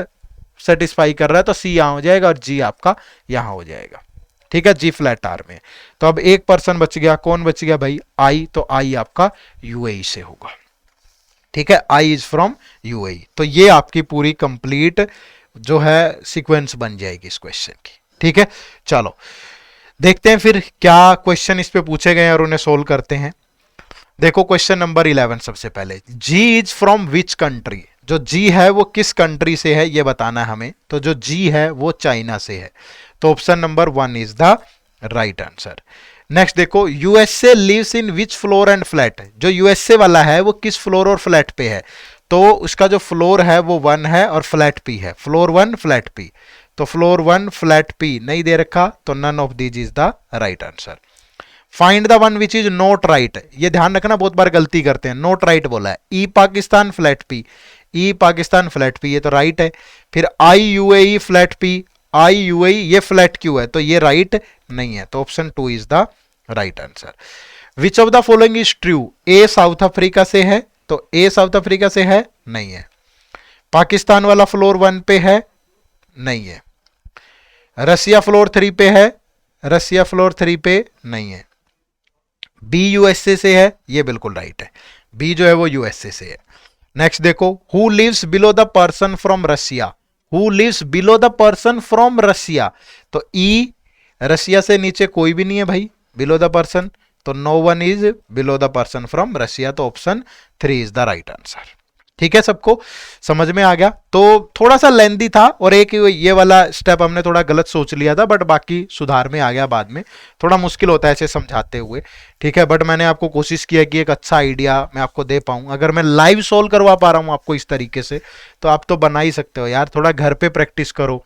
सेटिस्फाई कर रहा है, तो सी यहां हो जाएगा और जी आपका यहां हो जाएगा। ठीक है, जी फ्लैट आर में। तो अब एक पर्सन बच गया, कौन बच गया भाई, आई, तो आई आपका यूएई से होगा। ठीक है, आई इज फ्रॉम यूएई। तो ये आपकी पूरी कंप्लीट जो है सीक्वेंस बन जाएगी इस क्वेश्चन की। ठीक है, चलो देखते हैं फिर क्या क्वेश्चन इस पे पूछे गए हैं और उन्हें सोल्व करते हैं। देखो क्वेश्चन नंबर 11, सबसे पहले, जी इज फ्रॉम विच कंट्री, जो जी है वो किस कंट्री से है ये बताना है हमें, तो जो जी है वो चाइना से है, तो option number 1 is the right answer. Next देखो, USA lives in which floor and flat, जो यूएसए वाला है वो किस फ्लोर और फ्लैट पे है, तो उसका जो फ्लोर है वो 1 है और फ्लैट पी है, फ्लोर 1 फ्लैट पी, तो फ्लोर 1 फ्लैट पी नहीं दे रखा, तो none of these is the right answer. Find the one which is not right, ये ध्यान रखना बहुत बार गलती करते हैं, नॉट राइट बोला है, ई पाकिस्तान फ्लैट पी, ई पाकिस्तान फ्लैट पी, ये तो राइट है। फिर आई यूएई फ्लैट पी, आई यूएई ये फ्लैट क्यों है, तो ये राइट नहीं है, तो option 2 is the right answer. Which of the following is true, A south Africa से है, तो ए साउथ अफ्रीका से है, नहीं है। पाकिस्तान वाला फ्लोर 1 पे है, नहीं है। रसिया फ्लोर 3 पे है, रसिया फ्लोर 3 पे नहीं है। बी यूएसए से है, ये बिल्कुल राइट है, बी जो है वो यूएसए से है। नेक्स्ट देखो, who lives below the person from Russia, who lives below the person from Russia, तो ई रसिया से नीचे कोई भी नहीं है भाई बिलो द पर्सन, तो no one is below the person from Russia, तो option 3 is the right answer. ठीक है, सबको समझ में आ गया। तो थोड़ा सा लेंदी था और एक ये वाला स्टेप हमने थोड़ा गलत सोच लिया था, बट बाकी सुधार में आ गया बाद में, थोड़ा मुश्किल होता है ऐसे समझाते हुए। ठीक है, बट मैंने आपको कोशिश किया कि एक अच्छा आइडिया मैं आपको दे पाऊँ, अगर मैं लाइव सोल्व करवा पा रहा हूँ आपको इस तरीके से, तो आप तो बना ही सकते हो यार, थोड़ा घर पे प्रैक्टिस करो,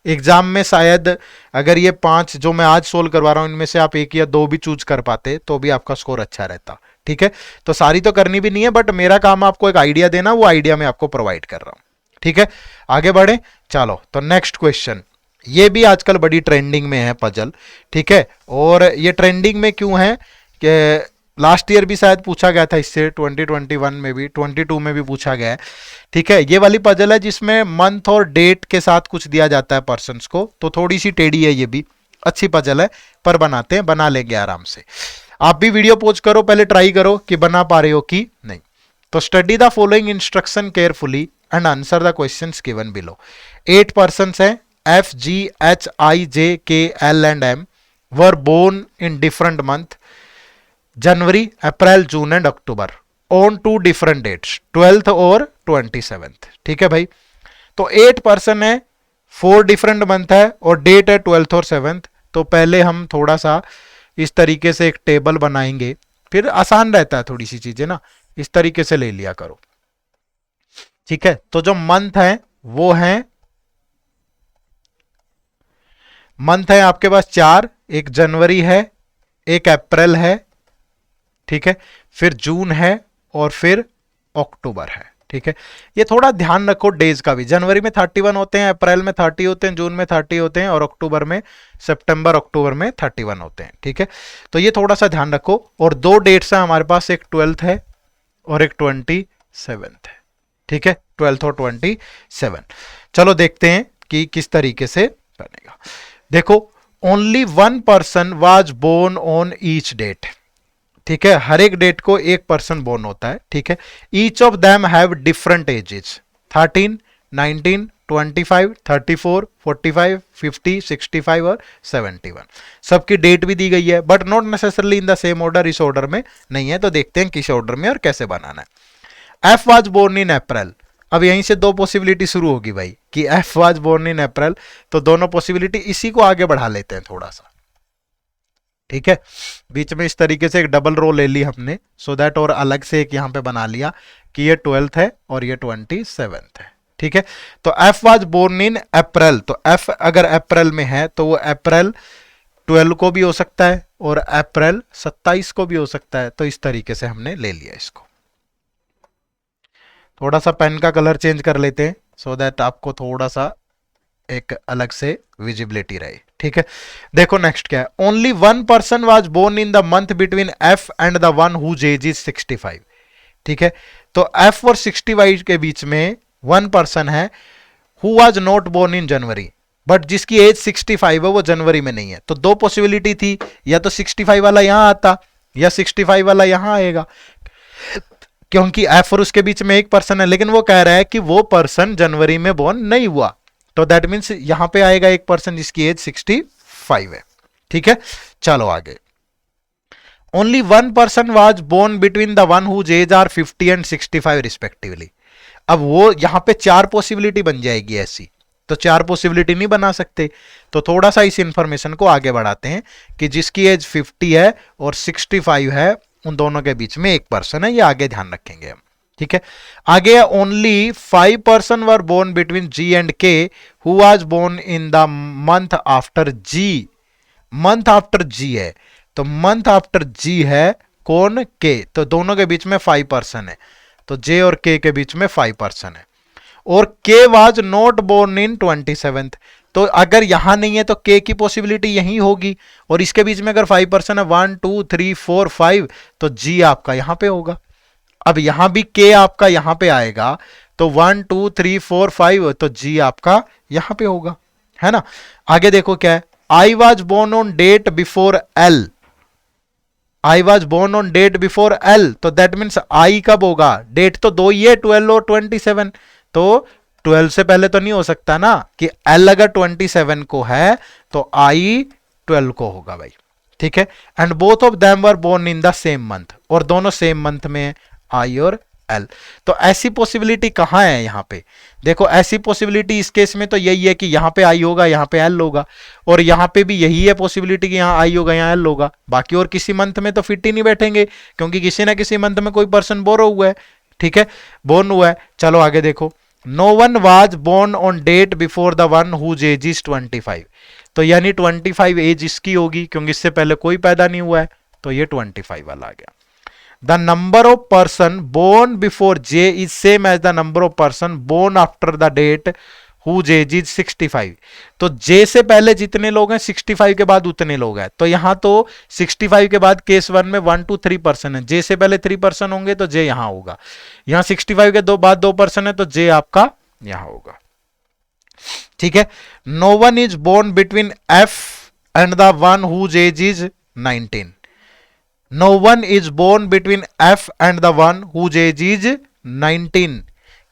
एग्जाम में शायद अगर ये 5 जो मैं आज सोल्व करवा रहा हूं इनमें से आप 1 या 2 भी चूज कर पाते तो भी आपका स्कोर अच्छा रहता। ठीक है, तो सारी तो करनी भी नहीं है, बट मेरा काम आपको एक आइडिया देना, वो आइडिया मैं आपको प्रोवाइड कर रहा हूं। ठीक है, आगे बढ़े। चलो तो नेक्स्ट क्वेश्चन, ये भी आजकल बड़ी ट्रेंडिंग में है पजल। ठीक है, और ये ट्रेंडिंग में क्यों है कि लास्ट ईयर भी शायद पूछा गया था इससे, 2021 में भी, 22 में भी पूछा गया है। ठीक है, ये वाली पजल है जिसमें मंथ और डेट के साथ कुछ दिया जाता है पर्सन्स को, तो थोड़ी सी टेढ़ी है, ये भी अच्छी पजल है, पर बनाते हैं, बना लेंगे आराम से। आप भी वीडियो पोज करो, पहले ट्राई करो कि बना पा रहे हो कि नहीं। तो study the following instruction carefully and answer the questions given below. 8 persons हैं, F, G, H, I, J, K, L and M were born in different month, January, April, June and October on 2 different dates, 12th और 27th। ठीक है भाई, तो 8 person है, 4 different month है और date है 12th और 7th। तो पहले हम थोड़ा सा इस तरीके से एक टेबल बनाएंगे, फिर आसान रहता है थोड़ी सी चीजें ना, इस तरीके से ले लिया करो। ठीक है, तो जो मंथ है वो है, मंथ है आपके पास 4, एक जनवरी है, एक अप्रैल है, ठीक है, फिर जून है और फिर अक्टूबर है। ठीक है, ये थोड़ा ध्यान रखो डेज का भी, जनवरी में 31 होते हैं, अप्रैल में 30 होते हैं, जून में 30 होते हैं और अक्टूबर में, सितंबर अक्टूबर में 31 होते हैं। ठीक है, तो ये थोड़ा सा ध्यान रखो। और 2 डेट्स हैं हमारे पास, एक 12th है और एक 27th है। ठीक है, 12th और 27। चलो देखते हैं कि किस तरीके से बनेगा। देखो, only 1 person was born on each date. ठीक है, हर एक डेट को एक पर्सन बोर्न होता है। ठीक है, each of them have different ages, 13, 19, 25, 34, 45, 50, 65 और 71। सबकी डेट भी दी गई है, but not necessarily in the same order, इस ऑर्डर में नहीं है। तो देखते हैं किस ऑर्डर में और कैसे बनाना है। एफ वाज बोर्न इन अप्रैल। अब यहीं से 2 पॉसिबिलिटी शुरू होगी भाई कि एफ वाज बोर्न इन अप्रैल, तो दोनों पॉसिबिलिटी इसी को आगे बढ़ा लेते हैं थोड़ा सा। ठीक है, बीच में इस तरीके से एक डबल रो ले ली हमने, सो दैट, और अलग से एक यहां पे बना लिया कि ये 12th है और ये 27th है। ठीक है, तो एफ वाज बोर्न इन अप्रैल, तो एफ अगर अप्रैल में है तो वो अप्रैल 12 को भी हो सकता है और अप्रैल 27 को भी हो सकता है। तो इस तरीके से हमने ले लिया इसको। थोड़ा सा पेन का कलर चेंज कर लेते हैं सो दैट आपको थोड़ा सा एक अलग से विजिबिलिटी रहे। ठीक है, देखो नेक्स्ट क्या है। Only 1 person was born in the month between F and the one whose age is 65। ठीक है, तो एफ और 65 के बीच में 1 पर्सन है who was not born in January, but जिसकी एज 65 है वो जनवरी में नहीं है। तो 2 पॉसिबिलिटी थी, या तो 65 वाला यहां आता या 65 वाला यहां आएगा, क्योंकि एफ और उसके बीच में 1 पर्सन है, लेकिन वो कह रहा है कि वो पर्सन जनवरी में बोर्न नहीं हुआ। तो दैट मीन्स यहां पे आएगा 1 पर्सन जिसकी एज 65 है। ठीक है, चलो आगे। Only 1 person was born between the one whose age are 50 and 65 respectively. अब वो यहां पे 4 पॉसिबिलिटी बन जाएगी ऐसी, तो 4 पॉसिबिलिटी नहीं बना सकते। तो थोड़ा सा इस इंफॉर्मेशन को आगे बढ़ाते हैं कि जिसकी एज 50 है और 65 है, उन दोनों के बीच में 1 पर्सन है, ये आगे ध्यान रखेंगे हम। ठीक है, आगे only 5 person were born between G and K who was born in the month after G. Month after G है, तो मंथ आफ्टर जी है कौन, के, तो दोनों के बीच में 5 पर्सन है, तो जे और के बीच में 5 पर्सन है। और के was not born in 27th, तो अगर यहां नहीं है तो के की पॉसिबिलिटी यहीं होगी, और इसके बीच में अगर 5 पर्सन है 1 2 3 4 5, तो जी आपका यहां पे होगा। अब यहां भी के आपका यहां पे आएगा, तो 1 2 3 4 5, तो जी आपका यहां पे होगा, है ना। आगे देखो क्या है। I was born on date before L. I was born on date before L, तो दैट मीन्स आई कब होगा, डेट तो 2 ही है, 12 और 27। तो 12 से पहले तो नहीं हो सकता ना, कि एल अगर 27 को है तो आई 12 को होगा भाई। ठीक है, and both of them were born in the same month, और दोनों सेम मंथ में आई और एल। तो ऐसी पॉसिबिलिटी कहां है यहां पे, देखो ऐसी पॉसिबिलिटी इस केस में तो यही है कि यहां पे आई होगा, यहां पे एल होगा, और यहां पे भी यही है पॉसिबिलिटी कि यहां आई होगा, यहां एल होगा। बाकी और किसी मंथ में तो फिट ही नहीं बैठेंगे, क्योंकि किसी ना किसी मंथ में कोई पर्सन बोर हुआ है। ठीक है, बोर्न हुआ है। चलो आगे देखो, no one was born on date before the one whose age is 25। तो यानी 25 एज इसकी होगी क्योंकि इससे पहले कोई पैदा नहीं हुआ है, तो ये 25 वाला आ गया। The number of person born before J is same age the number of person born after the date whose age is 65। तो जे से पहले जितने लोग हैं 65 के बाद उतने लोग हैं। तो यहां तो 65 के बाद केस 1 में 1 to 3 पर्सन है, जे से पहले 3 पर्सन होंगे तो जे यहां होगा। यहां 65 के बाद 2 पर्सन है तो जे आपका यहां होगा। ठीक है। No one is born between F and the one whose age is 19। No one is born between F and the one whose age is 19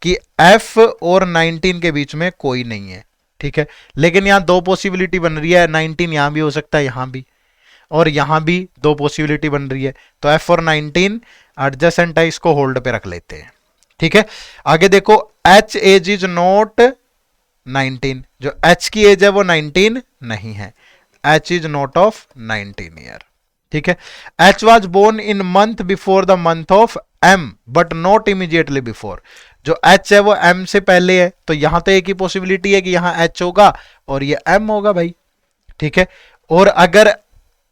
कि एफ और 19 के बीच में कोई नहीं है। ठीक है, लेकिन यहां दो पॉसिबिलिटी बन रही है, 19 यहां भी हो सकता है, यहां भी, और यहां भी दो पॉसिबिलिटी बन रही है। तो एफ और 19 एडजेसेंट है, इसको होल्ड पे रख लेते हैं। ठीक है, आगे देखो, एच एज इज नॉट 19, जो एच की एज है वो 19 नहीं है, H is not of 19 year. ठीक है, H was born in month before the month of M but not immediately before. जो एच है वो एम से पहले है, तो यहां तो एक ही पॉसिबिलिटी है कि यहां एच होगा और ये एम होगा भाई। ठीक है, और अगर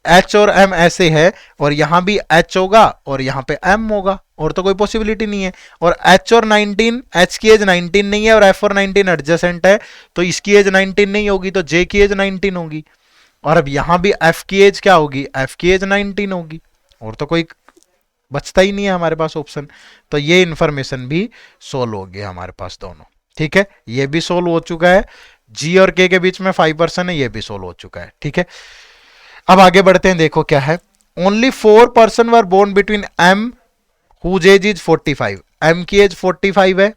एच और एम ऐसे है और यहां भी एच होगा और यहां पे एम होगा, और तो कोई पॉसिबिलिटी नहीं है। और एच और 19, एच की एज 19 नहीं है और एफ और 19 एडजेसेंट है, तो इसकी एज 19 नहीं होगी, तो जे की एज 19 होगी। और अब यहां भी एफ की एज क्या होगी, एफ की एज 19 होगी, और तो कोई बचता ही नहीं है हमारे पास ऑप्शन। तो ये इंफॉर्मेशन भी सोल्व हो गया हमारे पास दोनों। ठीक है, ये भी सोल्व हो चुका है, जी और के बीच में 5% है, ये भी सोल्व हो चुका है। ठीक है, अब आगे बढ़ते हैं, देखो क्या है। Only 4 person were born between M whose age is 45। M की एज 45 है।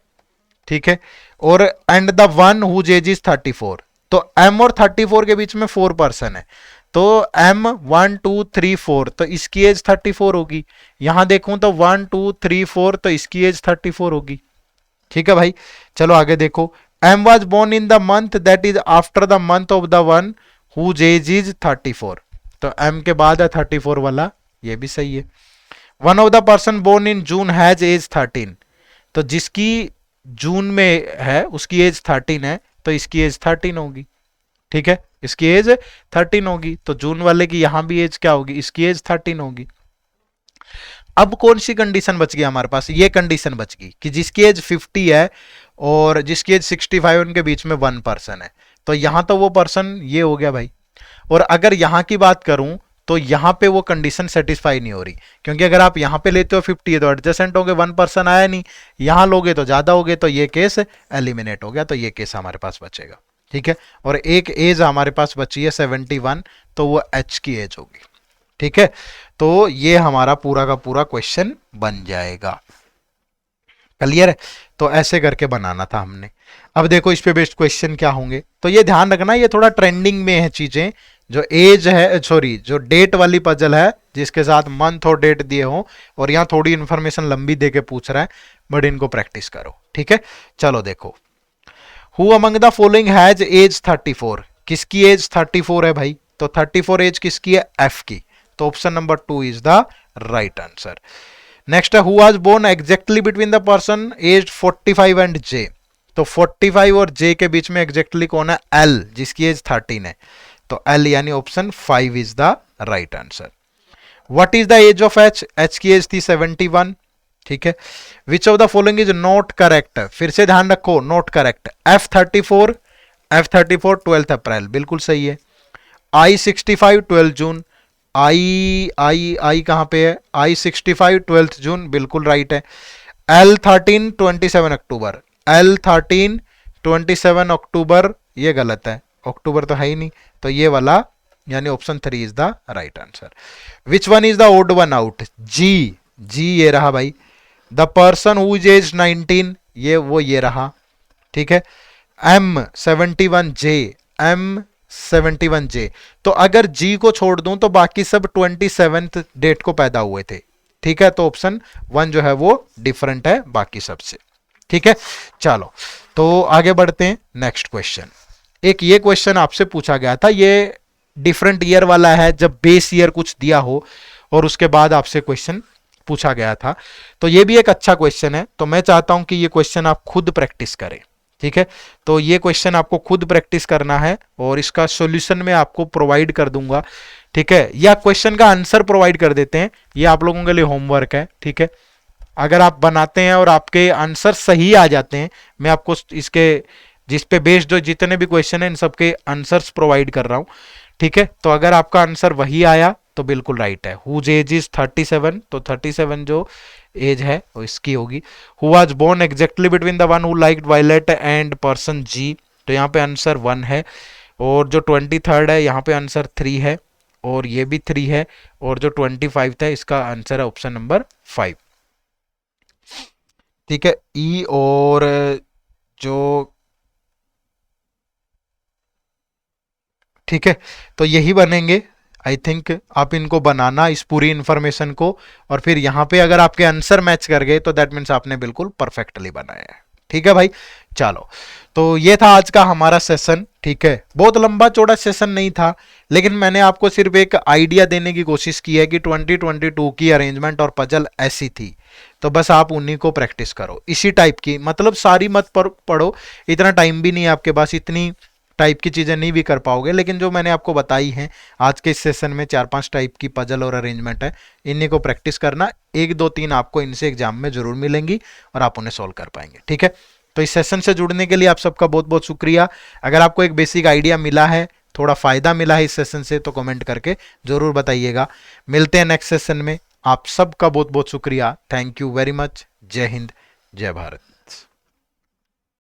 ठीक है, और and the one whose age is 34। तो एम और 34 के बीच में 4 पर्सन है, तो एम 1 2 3 4, तो इसकी एज 34 होगी। यहां देखूं तो 1 2 3 4, तो इसकी एज 34 होगी। ठीक है भाई, चलो आगे देखो। M was born in the month that is after the month of the one whose age is 34। तो एम के बाद है 34 वाला, ये भी सही है। One of the person born in June has age 13। तो जिसकी जून में है उसकी एज 13 है, तो इसकी एज 13 होगी। ठीक है, इसकी एज 13 होगी, तो जून वाले की यहां भी एज क्या होगी, इसकी एज 13 होगी। अब कौन सी कंडीशन बच गई हमारे पास, ये कंडीशन बच गई कि जिसकी एज 50 है और जिसकी एज 65, उनके बीच में 1 पर्सन है। तो यहां तो वो पर्सन ये हो गया भाई। और अगर यहां की बात करूं तो यहां पे वो कंडीशन सेटिस्फाई नहीं हो रही, क्योंकि अगर आप यहां पे लेते हो 50 है तो एडजेसेंट हो गए, 1 पर्सन आया नहीं, यहां लोगे तो ज्यादा हो गए, तो ये केस एलिमिनेट हो गया, तो ये केस हमारे पास बचेगा। ठीक है, और एक एज हमारे पास बची है 71, तो वो एच की एज होगी। ठीक है, तो ये हमारा पूरा का पूरा क्वेश्चन बन जाएगा। क्लियर है, तो ऐसे करके बनाना था हमने। अब देखो इस पे बेस्ड क्वेश्चन क्या होंगे, तो ये ध्यान रखना, ये थोड़ा ट्रेंडिंग में है चीजें। जो एज है, सॉरी, जो डेट वाली पजल है जिसके साथ मंथ और डेट दिए हो, और यहाँ थोड़ी इंफॉर्मेशन लंबी दे के पूछ रहा है, बट इनको प्रैक्टिस करो। ठीक है, चलो देखो। Who among the following has age 34। किसकी एज 34 है भाई, तो 34 एज किसकी है, एफ की, तो option number 2 is the right answer. Next है, who was born exactly between the person age 45 and J. तो 45 और जे के बीच में एग्जैक्टली कौन है, एल, जिसकी एज 13 है, तो एल यानी option 5 is the right answer. What is the age of H, H की एज थी 71। ठीक है, which of the following is not correct, फिर से ध्यान रखो, नॉट करेक्ट। F34 12 अप्रैल बिल्कुल सही है। I65 12 जून, आई कहां पे है, I65 12 जून बिल्कुल राइट है। L13 27 अक्टूबर, L13 27 अक्टूबर ये गलत है, अक्टूबर तो है ही नहीं, तो ये वाला यानी option 3 is the right answer. Which one is the odd one out, G, G ये रहा भाई। The person who is age 19, ये वो ये रहा। ठीक है, M71J, M71J, तो अगर G को छोड़ दूं तो बाकी सब 27th डेट को पैदा हुए थे। ठीक है, तो ऑप्शन 1 जो है वो डिफरेंट है बाकी सबसे। ठीक है, चलो तो आगे बढ़ते हैं। नेक्स्ट क्वेश्चन, एक ये क्वेश्चन आपसे पूछा गया था, ये डिफरेंट ईयर वाला है, जब बेस ईयर कुछ दिया हो और उसके बाद आपसे क्वेश्चन पूछा गया था, तो ये भी एक अच्छा क्वेश्चन है। तो मैं चाहता हूं कि ये क्वेश्चन आप खुद प्रैक्टिस करें। ठीक है, तो ये क्वेश्चन आपको खुद प्रैक्टिस करना है और इसका सॉल्यूशन मैं आपको प्रोवाइड कर दूंगा। ठीक है, या क्वेश्चन का आंसर प्रोवाइड कर देते हैं, ये आप लोगों के लिए होमवर्क है। ठीक है, अगर आप बनाते हैं और आपके आंसर सही आ जाते हैं, मैं आपको इसके जिस पे बेस्ड जो जितने भी क्वेश्चन है इन सबके आंसर्स प्रोवाइड कर रहा हूं। ठीक है, तो अगर आपका आंसर वही आया तो बिल्कुल राइट है। हुज एज इज 37, तो 37 जो एज है वो इसकी होगी। Who was born exactly between the one who liked violet and person G, तो यहाँ पे आंसर 1 है। और जो 23rd है यहाँ पे आंसर 3 है, और ये भी 3 है। और जो 25 है इसका आंसर है ऑप्शन नंबर 5। ठीक है, ई और जो ठीक है, तो यही बनेंगे। आई थिंक आप इनको बनाना, इस पूरी इंफॉर्मेशन को, और फिर यहाँ पे अगर आपके आंसर मैच कर गए तो दैट मीन्स आपने बिल्कुल परफेक्टली बनाया है। ठीक है भाई, चलो, तो ये था आज का हमारा सेशन। ठीक है, बहुत लंबा चौड़ा सेशन नहीं था, लेकिन मैंने आपको सिर्फ एक आइडिया देने की कोशिश की है कि 2022 की अरेंजमेंट और पजल ऐसी थी, तो बस आप उन्हीं को प्रैक्टिस करो, इसी टाइप की, मतलब सारी मत पढ़ो, इतना टाइम भी नहीं है आपके पास, इतनी टाइप की चीज़ें नहीं भी कर पाओगे, लेकिन जो मैंने आपको बताई हैं आज के इस सेशन में 4-5 टाइप की पजल और अरेंजमेंट है, इन्हीं को प्रैक्टिस करना। 1 2 3 आपको इनसे एग्जाम में जरूर मिलेंगी और आप उन्हें सोल्व कर पाएंगे। ठीक है, तो इस सेशन से जुड़ने के लिए आप सबका बहुत बहुत शुक्रिया। अगर आपको एक बेसिक आइडिया मिला है, थोड़ा फायदा मिला है इस सेशन से, तो कमेंट करके जरूर बताइएगा। मिलते हैं नेक्स्ट सेशन में। आप सबका बहुत बहुत शुक्रिया। Thank you very much. जय हिंद, जय भारत।